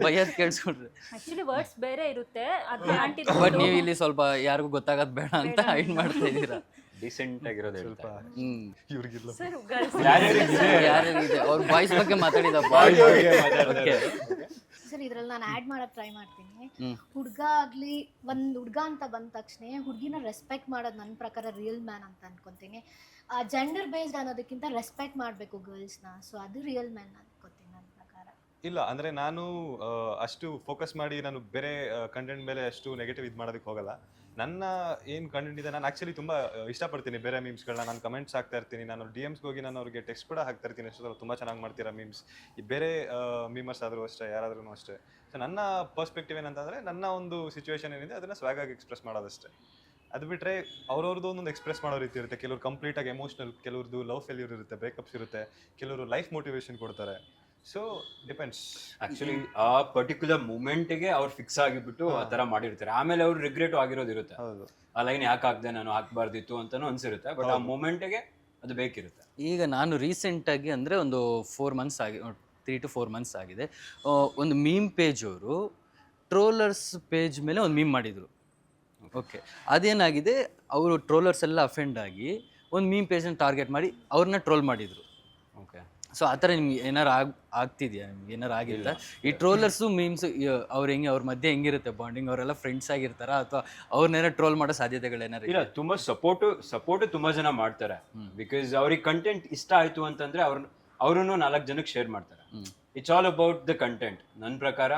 S1: ಬೈಯೋದು ಕೇಳಿಸ್ಕೊಂಡ್ರೆ
S4: ಆಕ್ಚುಲಿ ವರ್ಡ್ಸ್ ಬೇರೆ ಇರುತ್ತೆ ಅದೇ ಆಂಟಿ.
S1: ಬಟ್ ನೀವು ಇಲ್ಲಿ ಸ್ವಲ್ಪ ಯಾರಿಗೂ ಗೊತ್ತಾಗೋದು ಬೇಡ ಅಂತ ಹೈಡ್ ಮಾಡ್ತಾ ಇದ್ದೀರಾ.
S8: ಡೀಸೆಂಟ್ ಆಗಿರೋದು ಹೇಳ್ತಾರೆ.
S3: ಇವ್ರಿಗಿಲ್ಲ
S7: ಸರ್ ಗರ್ಲ್ಸ್
S1: ಯಾರಿಗಿದೆ ಅವ್ರ ಬಾಯ್ಸ್ ಬಗ್ಗೆ ಮಾತಾಡಿದ ಓಕೆ
S5: ಸರ್ ಇದ್ರಲ್ಲಿ ನಾನು ಆ್ಯಡ್ ಮಾಡೋಕ್ಕೆ ಟ್ರೈ ಮಾಡ್ತೀನಿ. ಹುಡುಗ ಆಗಲಿ ಒಂದು ಹುಡುಗ ಅಂತ ಬಂದ ತಕ್ಷಣ ಹುಡುಗಿನ ರೆಸ್ಪೆಕ್ಟ್ ಮಾಡೋದು ನನ್ನ ಪ್ರಕಾರ ರಿಯಲ್ ಮ್ಯಾನ್ ಅಂತ ಅನ್ಕೊತೀನಿ. ಜೆಂಡರ್ ಬೇಸ್ಡ್ ಅನ್ನೋದಕ್ಕಿಂತ ರೆಸ್ಪೆಕ್ಟ್ ಮಾಡಬೇಕು ಗರ್ಲ್ಸ್ನ. ಸೊ ಅದು ರಿಯಲ್ ಮ್ಯಾನ್ ಅನ್ಕೋತೀನಿ ನನ್ನ ಪ್ರಕಾರ.
S3: ಇಲ್ಲ ಅಂದರೆ ನಾನು ಅಷ್ಟು ಫೋಕಸ್ ಮಾಡಿ ನಾನು ಬೇರೆ ಕಂಟೆಂಟ್ ಮೇಲೆ ಅಷ್ಟು ನೆಗೆಟಿವ್ ಇದು ಮಾಡೋದಕ್ಕೆ ಹೋಗಲ್ಲ. ನನ್ನ ಏನು ಕಂಟೆಂಟ್ ಇದೆ ನಾನು ಆ್ಯಕ್ಚುಲಿ ತುಂಬ ಇಷ್ಟಪಡ್ತೀನಿ ಬೇರೆ ಮೀಮ್ಸ್ಗಳನ್ನ. ನಾನು ಕಮೆಂಟ್ಸ್ ಹಾಕ್ತಾ ಇರ್ತೀನಿ, ನಾನು DMಸ್ಗೆ ಹೋಗಿ ನಾನು ಅವ್ರಿಗೆ ಟೆಕ್ಸ್ಟ್ ಕೂಡ ಹಾಕ್ತಾ ಇರ್ತೀನಿ. ಅಷ್ಟೊಂದು ತುಂಬ ಚೆನ್ನಾಗಿ ಮಾಡ್ತೀರಾ ಮೀಮ್ಸ್. ಈ ಬೇರೆ ಮೀಮರ್ಸ್ ಆದರೂ ಅಷ್ಟೇ, ಯಾರಾದ್ರೂ ಅಷ್ಟೇ. ಸೊ ನನ್ನ ಪರ್ಸ್ಪೆಕ್ಟಿವ್ ಏನಂತಂದರೆ ನನ್ನ ಒಂದು ಸಿಚುವೇಶನ್ ಏನಿದೆ ಅದನ್ನು ಸ್ವಾಗಾಗಿ ಎಕ್ಸ್ಪ್ರೆಸ್ ಮಾಡೋದಷ್ಟೇ. ಅದು ಬಿಟ್ಟರೆ ಅವ್ರವ್ರದ್ದು ಒಂದೊಂದು ಎಕ್ಸ್ಪ್ರೆಸ್ ಮಾಡೋ ರೀತಿ ಇರುತ್ತೆ. ಕೆಲವರು ಕಂಪ್ಲೀಟಾಗಿ ಎಮೋಷ್ನಲ್, ಕೆಲವ್ರದ್ದು ಲವ್ ಫೇಲ್ಯೂರ್ ಇರುತ್ತೆ, ಬ್ರೇಕಪ್ಸ್ ಇರುತ್ತೆ, ಕೆಲವರು ಲೈಫ್ ಮೋಟಿವೇಶನ್ ಕೊಡ್ತಾರೆ. So depends.
S8: ಆಕ್ಚುಲಿ ಆ ಪರ್ಟಿಕ್ಯುಲರ್ ಮೂಮೆಂಟ್ಗೆ ಅವ್ರು ಫಿಕ್ಸ್ ಆಗಿಬಿಟ್ಟು ಆ ಥರ ಮಾಡಿರ್ತಾರೆ. ಆಮೇಲೆ ಅವ್ರು ರಿಗ್ರೆಟ್ ಆಗಿರೋದಿರುತ್ತೆ,
S3: ಹೌದು
S8: ಆ ಲೈನ್ ಯಾಕೆ ಹಾಕ್ದೆ ನಾನು, ಹಾಕ್ಬಾರ್ದಿತ್ತು ಅಂತಾನು ಅನ್ಸಿರುತ್ತೆ. ಬಟ್ ಆ ಮೂಮೆಂಟ್ಗೆ ಅದು ಬೇಕಿರುತ್ತೆ.
S1: ಈಗ ನಾನು ರೀಸೆಂಟಾಗಿ ಅಂದರೆ ಒಂದು 4 months 3 to 4 months ಆಗಿದೆ. ಒಂದು ಮೀಮ್ ಪೇಜ್ ಅವರು ಟ್ರೋಲರ್ಸ್ ಪೇಜ್ ಮೇಲೆ ಒಂದು ಮೀಮ್ ಮಾಡಿದರು. ಓಕೆ, ಅದೇನಾಗಿದೆ, ಅವರು ಟ್ರೋಲರ್ಸ್ ಎಲ್ಲ ಅಫೆಂಡ್ ಆಗಿ ಒಂದು ಮೀಮ್ ಪೇಜನ್ನು ಟಾರ್ಗೆಟ್ ಮಾಡಿ ಅವ್ರನ್ನ ಟ್ರೋಲ್ ಮಾಡಿದರು.
S8: ಓಕೆ,
S1: ಸೊ ಆ ಥರ ನಿಮ್ಗೆ ಏನಾರು ಆಗ್ತಿದೆಯಾ? ನಿಮ್ಗೆ ಏನಾರು ಆಗಿಲ್ಲ? ಈ ಟ್ರೋಲರ್ಸು ಮೀಮ್ಸ್ ಅವ್ರು ಹೆಂಗೆ ಅವ್ರ ಮಧ್ಯೆ ಹೆಂಗಿರುತ್ತೆ ಬಾಂಡಿಂಗ್? ಅವರೆಲ್ಲ ಫ್ರೆಂಡ್ಸ್ ಆಗಿರ್ತಾರ ಅಥವಾ ಅವ್ರನ್ನೇನೋ ಟ್ರೋಲ್ ಮಾಡೋ ಸಾಧ್ಯತೆಗಳೇನಾರು?
S8: ಇಲ್ಲ, ತುಂಬಾ ಸಪೋರ್ಟ್ ತುಂಬಾ ಜನ ಮಾಡ್ತಾರೆ. ಬಿಕಾಸ್ ಅವ್ರಿಗೆ ಕಂಟೆಂಟ್ ಇಷ್ಟ ಆಯ್ತು ಅಂತಂದ್ರೆ ಅವ್ರನ್ನು 4 ಜನಕ್ಕೆ ಶೇರ್ ಮಾಡ್ತಾರೆ. It's all about the content. ನನ್ನ ಪ್ರಕಾರ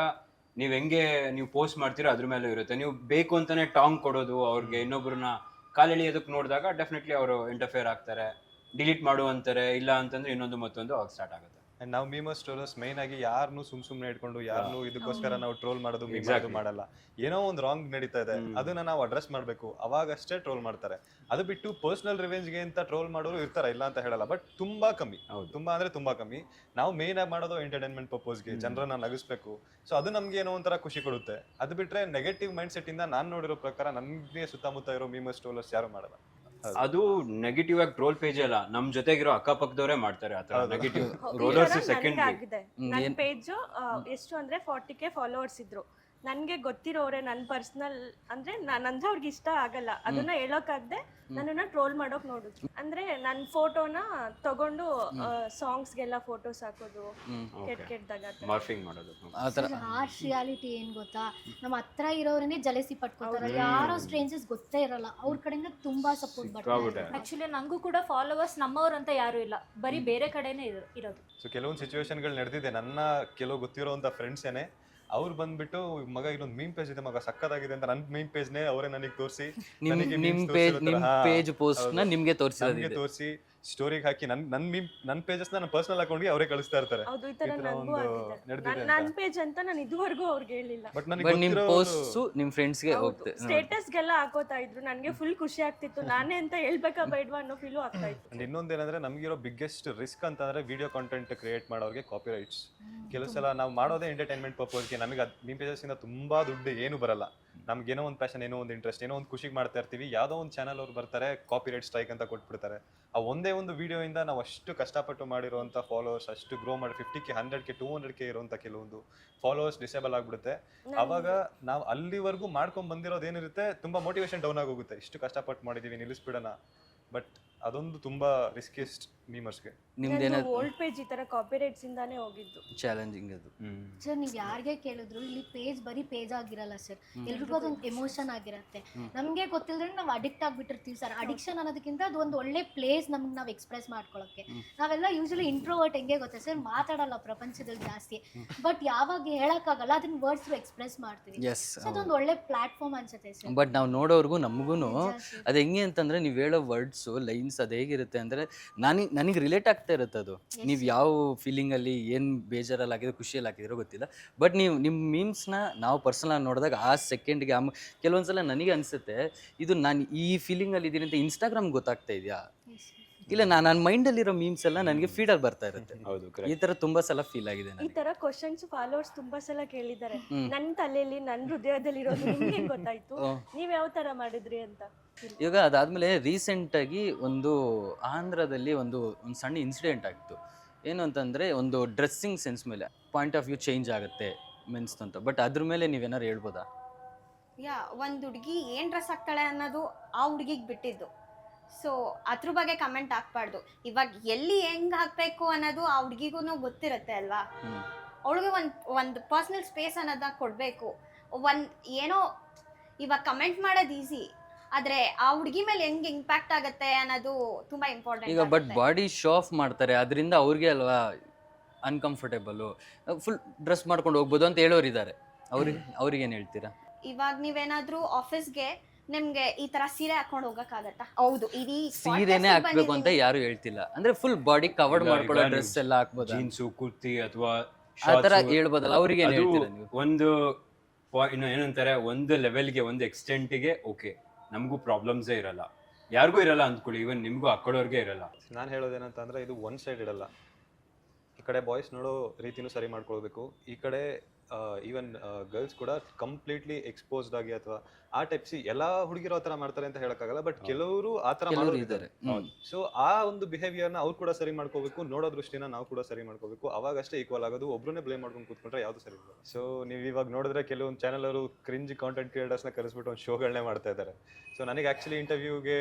S8: ನೀವು ಹೆಂಗೆ ನೀವು ಪೋಸ್ಟ್ ಮಾಡ್ತೀರೋ ಅದ್ರ ಮೇಲೆ ಇರುತ್ತೆ. ನೀವು ಬೇಕು ಅಂತಾನೆ ಟಾಂಗ್ ಕೊಡೋದು, ಅವ್ರಿಗೆ ಇನ್ನೊಬ್ರನ್ನ ಕಾಲೆಳಿಯೋದಕ್ಕೆ ನೋಡಿದಾಗ ಡೆಫಿನೆಟ್ಲಿ ಅವರು ಇಂಟರ್ಫಿಯರ್ ಆಗ್ತಾರೆ, ಡಿಲೀಟ್ ಮಾಡು ಅಂತಾರೆ. ಇಲ್ಲ ಅಂತಂದ್ರೆ ಇನ್ನೊಂದು ಮತ್ತೊಂದು ಆಗ ಸ್ಟಾರ್ಟ್ ಆಗುತ್ತೆ.
S3: ನಾವು ಮೀಮರ್ಸ್ ಟ್ರೋಲರ್ಸ್ ಮೇನ್ ಆಗಿ ಯಾರನ್ನು ಸುಮ್ಮನೆ ಇಟ್ಕೊಂಡು ಯಾರನ್ನು ಇದಕ್ಕೋಸ್ಕರ ನಾವು ಟ್ರೋಲ್ ಮಾಡೋದು ಮಾಡಲ್ಲ. ಏನೋ ಒಂದು ರಾಂಗ್ ನಡೀತಾ ಇದೆ, ಅದನ್ನ ನಾವು ಅಡ್ರೆಸ್ ಮಾಡಬೇಕು, ಅವಾಗಷ್ಟೇ ಟ್ರೋಲ್ ಮಾಡ್ತಾರೆ. ಅದು ಬಿಟ್ಟು ಪರ್ಸನಲ್ ರಿವೆಂಜ್ಗೆ ಅಂತ ಟ್ರೋಲ್ ಮಾಡೋರು ಇರ್ತಾರೆ, ಇಲ್ಲ ಅಂತ ಹೇಳಲ್ಲ. ಬಟ್ ತುಂಬಾ ಕಮ್ಮಿ, ತುಂಬಾ ಅಂದ್ರೆ ತುಂಬಾ ಕಮ್ಮಿ. ನಾವು ಮೇನ್ ಆಗಿ ಮಾಡೋದು ಎಂಟರ್ಟೈನ್ಮೆಂಟ್ ಪರ್ಪಸ್ಗೆ, ಜನರನ್ನ ನಗಿಸ್ಬೇಕು. ಸೊ ಅದು ನಮ್ಗೆ ಏನೋ ಒಂಥರ ಖುಷಿ ಕೊಡುತ್ತೆ. ಅದು ಬಿಟ್ರೆ ನೆಗೆಟಿವ್ ಮೈಂಡ್ ಸೆಟ್ ಇಂದ ನಾನು ನೋಡಿರೋ ಪ್ರಕಾರ ನನಗೆ ಸುತ್ತಮುತ್ತ ಇರೋ ಮೀಮರ್ಸ್ ಟ್ರೋಲರ್ಸ್ ಯಾರು ಮಾಡಲ್ಲ.
S8: ಅದು ನೆಗೆಟಿವ್ ಆಗಿ ಟ್ರೋಲ್ ಪೇಜ್ ಅಲ್ಲ, ನಮ್ ಜೊತೆಗಿರೋ ಅಕ್ಕಪಕ್ಕದವರೇ ಮಾಡ್ತಾರೆ ಆತರ ನೆಗೆಟಿವ್ ಟ್ರೋಲರ್ಸ್. ಸೆಕೆಂಡ್
S7: ಆಗಿದೆ ನನ್ನ ಪೇಜ್ ಎಷ್ಟು ಅಂದ್ರೆ 40K ಫಾಲೋವರ್ಸ್ ಇದ್ರು. ನನ್ಗೆ ಗೊತ್ತಿರೋರೆ ನನ್ನ ಪರ್ಸನಲ್ ಅಂದ್ರೆ ನಂದ್ರೆ ಅವ್ರಿಗೆ ಇಷ್ಟ ಆಗಲ್ಲ, ಅದನ್ನ ಹೇಳೋಕಾಗದೆ ನನ್ನನ್ನ ಟ್ರೋಲ್ ಮಾಡೋಕ್ ನೋಡಿದ್ರು. ಅಂದ್ರೆ ನನ್ನ ಫೋಟೋನ ತಗೊಂಡು ಸಾಂಗ್ಸ್ಗೆಲ್ಲ ಫೋಟೋಸ್ ಹಾಕೋದು, ಕೆಟ್ಟದಾಗ
S8: ಮಾರ್ಫಿಂಗ್ ಮಾಡೋದು.
S5: ಹಾರ್ಶ್ ರಿಯಾಲಿಟಿ ಏನ್ ಗೊತ್ತಾ, ನಮ್ಮ ಹತ್ರ ಇರೋರನ್ನೇ ಜಲಸಿ ಪಟ್ಕೋತಾರೆ. ಯಾರೋ ಸ್ಟ್ರೇಂಜರ್ಸ್ ಗೊತ್ತೇ ಇರಲ್ಲ, ಅವ್ರ ಕಡೆಯಿಂದ ತುಂಬಾ ಸಪೋರ್ಟ್ ಬರ್ತಾರೆ.
S4: ಆಕ್ಚುಲಿ ನಂಗೂ ಕೂಡ ಫಾಲೋವರ್ಸ್ ನಮ್ಮವ್ರು ಅಂತ ಯಾರು ಇಲ್ಲ, ಬರೀ ಬೇರೆ ಕಡೆನೇ ಇರೋದು.
S3: ಸೊ ಕೆಲವೊಂದು ಸಿಚುವೇಶನ್ಗಳು ನಡೆದಿದೆ. ನನ್ನ ಕೆಲವು ಗೊತ್ತಿರೋಂಥ ಫ್ರೆಂಡ್ಸ್ ಏನೇ ಅವ್ರು ಬಂದ್ಬಿಟ್ಟು ಮಗ ಇನ್ನೊಂದು ಮೀಮ್ ಪೇಜ್ ಇದೆ ಮಗ ಸಕ್ಕದಾಗಿದೆ ಅಂತ ನನ್ನ ಮೀಮ್ ಪೇಜ್ನೇ ಅವರೇ ನನಗೆ ತೋರಿಸಿ
S1: ನಿಮ್ಮ ಪೇಜ್ ಪೋಸ್ಟ್ನ ನಿಮಗೆ
S3: ತೋರಿಸಿ ಸ್ಟೋರಿಗೆ ಹಾಕಿ ನನ್ನ ಪೇಜಸ್ ನನ್ನ ಪರ್ಸನಲ್ ಅಕೌಂಟ್ಗೆ ಅವರೇ ಕಳಿಸ್ತಾ ಇರ್ತಾರೆ.
S7: ಹೌದು, ಈ ತರ ನನಗೂ ಆಗಿದೆ. ನನ್ನ ಪೇಜ್ ಅಂತ ನಾನು ಇದುವರೆಗೂ ಅವ್ರಿಗೆ ಹೇಳಿಲ್ಲ.
S3: ಬಟ್
S1: ನಿಮ್ಮ ಪೋಸ್ಟ್ ನಿಮ್ಮ ಫ್ರೆಂಡ್ಸ್ಗೆ ಹೋಗುತ್ತೆ,
S7: ಸ್ಟೇಟಸ್ಗೆಲ್ಲ ಹಾಕೋತಾ ಇದ್ರು. ನನಗೆ ಫುಲ್ ಖುಷಿ ಆಗ್ತಿತ್ತು, ನಾನೇ ಅಂತ ಹೇಳ್ಬೇಕಾ ಬೇಡವಾ ಅನ್ನೋ ಫೀಲು ಆಗ್ತಾ ಇತ್ತು.
S3: ಅಂಡ್ ಇನ್ನೊಂದೇನಂದ್ರೆ ನಮಗಿರೋ ಬಿಗ್ಗೆಸ್ಟ್ ರಿಸ್ಕ್ ಅಂತಂದ್ರೆ ವಿಡಿಯೋ ಕಾಂಟೆಂಟ್ ಕ್ರಿಯೇಟ್ ಮಾಡೋರಿಗೆ ಕಾಪಿರೈಟ್ಸ್. ಕೆಲವು ಸಲ ನಾವು ಮಾಡೋದೇ ಎಂಟರ್ಟೈನ್ಮೆಂಟ್ ಪರ್ಪಸ್ಗೆ, ನಮಗೆ ಮೀಮ್ ಪೇಜಸ್ ಇಂದ ತುಂಬಾ ದುಡ್ಡು ಏನು ಬರಲ್ಲ. ನಮ್ಗೆ ಏನೋ ಒಂದು ಪ್ಯಾಷನ್, ಏನೋ ಒಂದು ಇಂಟ್ರೆಸ್ಟ್, ಏನೋ ಒಂದು ಖುಷಿಗೆ ಮಾಡ್ತಾ ಇರ್ತೀವಿ. ಯಾವುದೋ ಒಂದು ಚಾನಲ್ ಅವ್ರು ಬರ್ತಾರೆ, ಕಾಪಿರೈಟ್ ಸ್ಟ್ರೈಕ್ ಅಂತ ಕೊಟ್ಬಿಡ್ತಾರೆ. ಆ ಒಂದೇ ಒಂದು ವಿಡಿಯೋ ಇಂದ ನಾವು ಅಷ್ಟು ಕಷ್ಟಪಟ್ಟು ಮಾಡಿರುವಂಥ ಫಾಲೋವರ್ಸ್ ಅಷ್ಟು ಗ್ರೋ ಮಾಡಿ 50K 100K 200K ಇರುವಂಥ ಕೆಲವೊಂದು ಫಾಲೋವರ್ಸ್ ಡಿಸೇಬಲ್ ಆಗ್ಬಿಡುತ್ತೆ. ಅವಾಗ ನಾವು ಅಲ್ಲಿವರೆಗೂ ಮಾಡ್ಕೊಂಡ್ ಬಂದಿರೋದು ಏನಿರುತ್ತೆ ತುಂಬಾ ಮೋಟಿವೇಶನ್ ಡೌನ್ ಆಗೋಗುತ್ತೆ. ಇಷ್ಟು ಕಷ್ಟಪಟ್ಟು ಮಾಡಿದೀವಿ, ನಿಲ್ಲಿಸ್ಬಿಡೋಣ. ಬಟ್ ಅದೊಂದು ತುಂಬಾ ರಿಸ್ಕಿಯಸ್ಟ್ ಮೀಮರ್ಸ್ಗೆ.
S7: ನಿಮ್ದೇನಾದ್ರು ಓಲ್ಡ್ ಪೇಜ್ ಈ ತರ ಕಾಪಿರೈಟ್ಸ್ ಇಂದಾನೇ ಹೋಗಿದ್ದು,
S1: ಚಾಲೆಂಜಿಂಗ್ ಅದು.
S5: ಸರ್ ನೀವು ಯಾರಿಗೆ ಕೇಳಿದ್ರು ಇಲ್ಲಿ ಪೇಜ್ ಬರೀ ಪೇಜ್ ಆಗಿರಲ್ಲ ಸರ್, ಎಲ್ರಿಗೂ ಅದೊಂದು ಎಮೋಷನ್ ಆಗಿರುತ್ತೆ. ನಮಗೆ ಗೊತ್ತಿಲ್ಲದ್ರೆ ನಾವು ಅಡಿಕ್ಟ್ ಆಗ್ಬಿಟ್ಟಿರ್ತೀವಿ ಸರ್. ಅಡಿಕ್ಷನ್ ಅನ್ನೋದಕ್ಕಿಂತ ಅದು ಒಂದು ಒಳ್ಳೆ ಪ್ಲೇಸ್ ನಮ್ಗೆ ನಾವು ಎಕ್ಸ್ಪ್ರೆಸ್ ಮಾಡ್ಕೊಳ್ಳೋಕ್ಕೆ. ನಾವೆಲ್ಲ ಯೂಶಲಿ ಇಂಟ್ರೋವರ್ಟ್ ಹೆಂಗೆ ಗೊತ್ತಾ ಸರ್, ಮಾತಾಡಲ್ಲ ಪ್ರಪಂಚದಲ್ಲಿ ಜಾಸ್ತಿ, ಬಟ್ ಯಾವಾಗ ಹೇಳಕ್ಕಾಗಲ್ಲ ಅದನ್ನ ವರ್ಡ್ಸ್ ಎಕ್ಸ್ಪ್ರೆಸ್ ಮಾಡ್ತೀವಿ. ಸೊ ಅದೊಂದು ಒಳ್ಳೆ ಪ್ಲಾಟ್ಫಾರ್ಮ್ ಅನ್ಸುತ್ತೆ ಸರ್.
S1: ಬಟ್ ನಾವು ನೋಡೋರ್ಗು ನಮಗೂ ಅದು ಹೆಂಗೆ ಅಂತಂದ್ರೆ ನೀವು ಹೇಳೋ ವರ್ಡ್ಸು ಲೈನ್ಸ್ ಅದು ಹೇಗಿರುತ್ತೆ ಅಂದರೆ ನನಗೆ ರಿಲೇಟ್ ಆಗ್ತಾ ಇರುತ್ತೆ ಅದು. ನೀವು ಯಾವ ಫೀಲಿಂಗಲ್ಲಿ ಏನು ಬೇಜಾರಲ್ಲಿ ಹಾಕಿದ್ರೆ ಖುಷಿಯಲ್ಲಿ ಹಾಕಿದಿರೋ ಗೊತ್ತಿಲ್ಲ, ಬಟ್ ನೀವು ನಿಮ್ಮ ಮೀಮ್ಸ್ನ ನಾವು ಪರ್ಸನಲ್ ನೋಡಿದಾಗ ಆ ಸೆಕೆಂಡ್ಗೆ ಕೆಲವೊಂದ್ಸಲ ನನಗೆ ಅನಿಸುತ್ತೆ ಇದು ನಾನು ಈ ಫೀಲಿಂಗಲ್ಲಿ ಇದ್ದೀನಿ ಅಂತ ಇನ್ಸ್ಟಾಗ್ರಾಮ್ ಗೊತ್ತಾಗ್ತಾ ಇದೆಯಾ? ಇಲ್ಲ ನನ್ನ ಮೈಂಡಲ್ಲಿರೋ ಮೀಮ್ಸ್ ಎಲ್ಲ ನನಗೆ ಫೀಡಲ್ಲಿ ಬರ್ತಾ ಇರುತ್ತೆ.
S8: ಹೌದು
S1: ಈ ಥರ ತುಂಬ ಸಲ ಫೀಲ್ ಆಗಿದೆ
S7: ಈ
S1: ನನಗೆ.
S7: ತರ ಕ್ವಶನ್ಸ್ ಫಾಲೋವರ್ಸ್ ತುಂಬಾ ಸಲ ಕೇಳಿದ್ದಾರೆ. ನನ್ನ ತಲೆಯಲ್ಲಿ ನನ್ನ ಹೃದಯದಲ್ಲಿ ಇರೋದು ನಿಮ್ಗೆ ಗೊತ್ತಾಯ್ತು, ನೀವ್ ಯಾವ ತರ ಮಾಡಿದ್ರಿ ಅಂತ.
S1: ಇವಾಗ ಅದಾದಮೇಲೆ ರೀಸೆಂಟಾಗಿ ಒಂದು ಆಂಧ್ರದಲ್ಲಿ ಒಂದು ಸಣ್ಣ ಇನ್ಸಿಡೆಂಟ್ ಆಗಿತ್ತು. ಏನು ಅಂತಂದರೆ ಒಂದು ಡ್ರೆಸ್ಸಿಂಗ್ ಸೆನ್ಸ್ ಮೇಲೆ ಪಾಯಿಂಟ್ ಆಫ್ ವ್ಯೂ ಚೇಂಜ್ ಆಗುತ್ತೆ ಮೆನ್ಸ್ ಅಂತ. ಬಟ್ ಅದ್ರ ಮೇಲೆ ನೀವೇನಾರು ಹೇಳ್ಬೋದಾ?
S9: ಒಂದು ಹುಡುಗಿ ಏನು ಡ್ರೆಸ್ ಹಾಕ್ತಾಳೆ ಅನ್ನೋದು ಆ ಹುಡುಗಿಗೆ ಬಿಟ್ಟಿದ್ದು. ಸೊ ಅದ್ರ ಬಗ್ಗೆ ಕಮೆಂಟ್ ಹಾಕ್ಬಾರ್ದು. ಇವಾಗ ಎಲ್ಲಿ ಹೆಂಗೆ ಹಾಕಬೇಕು ಅನ್ನೋದು ಆ ಹುಡುಗಿಗೂ ಗೊತ್ತಿರುತ್ತೆ ಅಲ್ವಾ. ಅವಳಿಗೆ ಒಂದು ಪರ್ಸ್ನಲ್ ಸ್ಪೇಸ್ ಅನ್ನೋದನ್ನ ಕೊಡಬೇಕು. ಏನೋ ಇವಾಗ ಕಮೆಂಟ್ ಮಾಡೋದು ಈಸಿ, ಆದರೆ ಆ ಹುಡುಗಿ ಮೇಲೆ ಹೆಂಗೆ ಇಂಪ್ಯಾಕ್ಟ್ ಆಗುತ್ತೆ ಅನ್ನೋದು ತುಂಬ ಇಂಪಾರ್ಟೆಂಟ್.
S1: ಈಗ ಬಟ್ ಬಾಡಿ ಶೋ ಆಫ್ ಮಾಡ್ತಾರೆ, ಅದರಿಂದ ಅವ್ರಿಗೆ ಅಲ್ವಾ ಅನ್ಕಂಫರ್ಟೇಬಲು. ಫುಲ್ ಡ್ರೆಸ್ ಮಾಡ್ಕೊಂಡು ಹೋಗ್ಬೋದು ಅಂತ ಹೇಳೋರಿದ್ದಾರೆ. ಅವ್ರಿಗೇನು ಹೇಳ್ತೀರಾ?
S9: ಇವಾಗ ನೀವೇನಾದ್ರೂ ಆಫೀಸ್ಗೆ ನಿಮ್ಗೆ ಈ ತರ ಸೀರೆ ಹಾಕೊಂಡು ಹೋಗಕ್ಕಾಗತ್ತಾ? ಹೌದು, ಇಡೀ
S1: ಸೀರೆನೇ ಹಾಕ್ಬೇಕು ಅಂತ ಯಾರು ಹೇಳ್ತಿಲ್ಲ. ಅಂದ್ರೆ ಫುಲ್ ಬಾಡಿ ಕವರ್ಡ್ ಮಾಡ್ಕೊಳ್ಳೋ ಡ್ರೆಸ್ ಎಲ್ಲ ಹಾಕ್ಬೋದು,
S8: ಜೀನ್ಸು, ಕುರ್ತಿ ಅಥವಾ
S1: ಆ ತರ ಹೇಳ್ಬೋದಲ್ಲ. ಅವ್ರಿಗೆ ಏನು ಹೇಳ್ತೀರಾ ನೀವು?
S8: ಒಂದು ಏನಂತಾರೆ, ಒಂದು ಲೆವೆಲ್ಗೆ, ಒಂದು ಎಕ್ಸ್ಟೆಂಟಿಗೆ ಓಕೆ, ನಮಗೂ ಪ್ರಾಬ್ಲಮ್ಸೇ ಇರಲ್ಲ, ಯಾರಿಗೂ ಇರಲ್ಲ ಅಂದ್ಕೊಳ್ಳಿ, ಈವನ್ ನಿಮಗೂ ಹಾಕೊಳ್ಳೋರ್ಗೆ ಇರಲ್ಲ.
S3: ನಾನು ಹೇಳೋದೇನಂತ ಅಂದ್ರೆ, ಇದು ಒನ್ ಸೈಡ್ ಇಡಲ್ಲ. ಈ ಕಡೆ ಬಾಯ್ಸ್ ನೋಡೋ ರೀತಿನೂ ಸರಿ ಮಾಡ್ಕೊಳ್ಬೇಕು, ಈ ಕಡೆ ಈವನ್ ಗರ್ಲ್ಸ್ ಕೂಡ ಕಂಪ್ಲೀಟ್ಲಿ ಎಕ್ಸ್ಪೋಸ್ಡ್ ಆಗಿ ಅಥವಾ ಆ ಟೈಪ್. ಎಲ್ಲಾ ಹುಡುಗಿರು ಆ ಥರ ಮಾಡ್ತಾರೆ ಅಂತ ಹೇಳಕ್ಕಾಗಲ್ಲ, ಬಟ್ ಕೆಲವರು ಆ ಥರ ಮಾಡೋರಿದ್ದಾರೆ. ಸೊ ಆ ಒಂದು ಬಿಹೇವಿಯರ್ನ ಅವ್ರು ಕೂಡ ಸರಿ ಮಾಡ್ಕೋಬೇಕು, ನೋಡೋ ದೃಷ್ಟಿನ ನಾವು ಕೂಡ ಸರಿ ಮಾಡ್ಕೋಬೇಕು, ಅವಾಗಷ್ಟೇ ಈಕ್ವಲ್ ಆಗೋದು. ಒಬ್ರನ್ನೇ ಬ್ಲೇಮ್ ಮಾಡ್ಕೊಂಡು ಕೂತ್ಕೊಂಡ್ರೆ ಯಾವುದು ಸರಿ ಇಲ್ಲ. ಸೊ ನೀವು ಇವಾಗ ನೋಡಿದ್ರೆ ಕೆಲವೊಂದು ಚಾನಲ್ ಅವರು ಕ್ರಿಂಜ್ ಕಾಂಟೆಂಟ್ ಕ್ರಿಯೇಟರ್ಸ್ನ ಕರೆಸ್ಬಿಟ್ಟು ಒಂದು ಶೋಗಳನ್ನೇ ಮಾಡ್ತಾ ಇದ್ದಾರೆ. ಸೊ ನನಗೆ ಆ್ಯಕ್ಚುಲಿ ಇಂಟರ್ವ್ಯೂಗೆ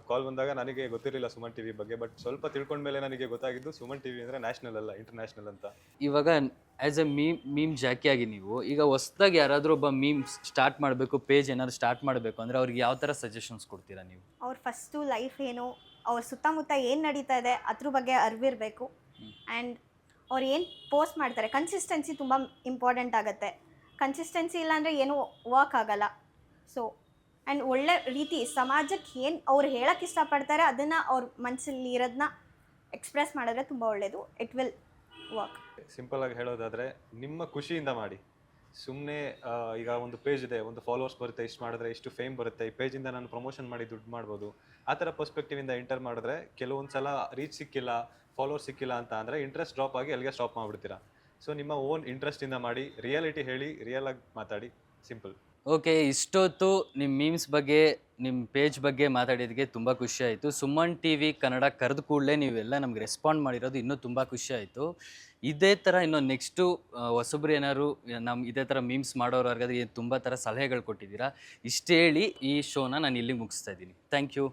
S3: ಕಾಲ್ ಬಂದಾಗ ನನಗೆ ಗೊತ್ತಿರಲಿಲ್ಲ ಸುಮನ್ ಟಿವಿ ಬಗ್ಗೆ, ಬಟ್ ಸ್ವಲ್ಪ ತಿಳ್ಕೊಂಡ್ಮೇಲೆ ನನಗೆ ಗೊತ್ತಾಗಿದ್ದು ಸುಮನ್ ಟಿವಿ ಅಂದರೆ ನ್ಯಾಷನಲ್ ಅಲ್ಲ, ಇಂಟರ್ನ್ಯಾಷನಲ್ ಅಂತ.
S1: ಇವಾಗ ಆಸ್ ಎ ಮೀಮ್ ಜಾಕಿಯಾಗಿ ನೀವು ಈಗ ಹೊಸದಾಗಿ ಯಾರಾದರೂ ಒಬ್ಬ ಮೀಮ್ ಸ್ಟಾರ್ಟ್ ಮಾಡಬೇಕು, ಪೇಜ್ ಏನಾದ್ರು ಸ್ಟಾರ್ಟ್ ಮಾಡಬೇಕು ಅಂದರೆ ಅವ್ರಿಗೆ ಯಾವ ಥರ ಸಜೆಷನ್ಸ್ ಕೊಡ್ತೀರಾ ನೀವು?
S9: ಅವ್ರ ಫಸ್ಟು ಲೈಫ್ ಏನು, ಅವ್ರ ಸುತ್ತಮುತ್ತ ಏನು ನಡೀತಾ ಇದೆ ಅದ್ರ ಬಗ್ಗೆ ಅರಿವಿರಬೇಕು. ಆ್ಯಂಡ್ ಅವ್ರು ಏನು ಪೋಸ್ಟ್ ಮಾಡ್ತಾರೆ, ಕನ್ಸಿಸ್ಟೆನ್ಸಿ ತುಂಬ ಇಂಪಾರ್ಟೆಂಟ್ ಆಗುತ್ತೆ. ಕನ್ಸಿಸ್ಟೆನ್ಸಿ ಇಲ್ಲಾಂದರೆ ಏನೂ ವರ್ಕ್ ಆಗಲ್ಲ. ಸೊ ಆ್ಯಂಡ್ ಒಳ್ಳೆ ರೀತಿ ಸಮಾಜಕ್ಕೆ ಏನು ಅವ್ರು ಹೇಳೋಕ್ಕೆ ಇಷ್ಟಪಡ್ತಾರೆ ಅದನ್ನು ಅವ್ರ ಮನಸ್ಸಲ್ಲಿ ಇರೋದನ್ನ ಎಕ್ಸ್ಪ್ರೆಸ್ ಮಾಡಿದ್ರೆ ತುಂಬ ಒಳ್ಳೆಯದು. It will work.
S3: ಸಿಂಪಲ್ ಆಗಿ ಹೇಳೋದಾದ್ರೆ, ನಿಮ್ಮ ಖುಷಿಯಿಂದ ಮಾಡಿ. ಸುಮ್ಮನೆ ಈಗ ಒಂದು ಪೇಜ್ ಇದೆ, ಒಂದು ಫಾಲೋವರ್ಸ್ ಬರುತ್ತೆ, ಇಷ್ಟು ಮಾಡಿದ್ರೆ ಇಷ್ಟು ಫೇಮ್ ಬರುತ್ತೆ, ಈ ಪೇಜಿಂದ ನಾನು ಪ್ರಮೋಷನ್ ಮಾಡಿ ದುಡ್ಡು ಮಾಡ್ಬೋದು, ಆ ಥರ ಪರ್ಸ್ಪೆಕ್ಟಿವಿಂದ ಎಂಟರ್ ಮಾಡಿದ್ರೆ ಕೆಲವೊಂದು ಸಲ ರೀಚ್ ಸಿಕ್ಕಿಲ್ಲ, ಫಾಲೋವರ್ಸ್ ಸಿಕ್ಕಿಲ್ಲ ಅಂತ ಅಂದರೆ ಇಂಟ್ರೆಸ್ಟ್ ಡ್ರಾಪ್ ಆಗಿ ಅಲ್ಲಿಗೆ ಸ್ಟಾಪ್ ಮಾಡಿಬಿಡ್ತೀರಾ. ಸೊ ನಿಮ್ಮ ಓನ್ ಇಂಟ್ರೆಸ್ಟಿಂದ ಮಾಡಿ, ರಿಯಾಲಿಟಿ ಹೇಳಿ, ರಿಯಲ್ ಆಗಿ ಮಾತಾಡಿ, ಸಿಂಪಲ್.
S1: ಓಕೆ, ಇಷ್ಟೊತ್ತು ನಿಮ್ಮ ಮೀಮ್ಸ್ ಬಗ್ಗೆ, ನಿಮ್ಮ ಪೇಜ್ ಬಗ್ಗೆ ಮಾತಾಡಿದ್ದಕ್ಕೆ ತುಂಬ ಖುಷಿ ಆಯಿತು. ಸುಮನ್ ಟಿವಿ ಕನ್ನಡ ಕರೆದ ಕೂಡಲೇ ನೀವೆಲ್ಲ ನಮ್ಗೆ ರೆಸ್ಪಾಂಡ್ ಮಾಡಿರೋದು ಇನ್ನೂ ತುಂಬ ಖುಷಿ ಆಯಿತು. ಇದೇ ಥರ ಇನ್ನೊಂದು ನೆಕ್ಸ್ಟು ಹೊಸಬ್ರು ಏನಾದ್ರು ಇದೇ ಥರ ಮೀಮ್ಸ್ ಮಾಡೋರ್ಗಾದ್ರೆ ತುಂಬ ಥರ ಸಲಹೆಗಳು ಕೊಟ್ಟಿದ್ದೀರಾ. ಇಷ್ಟು ಹೇಳಿ ಈ ಶೋನ ನಾನು ಇಲ್ಲಿಗೆ ಮುಗಿಸ್ತಾ ಇದ್ದೀನಿ. Thank you.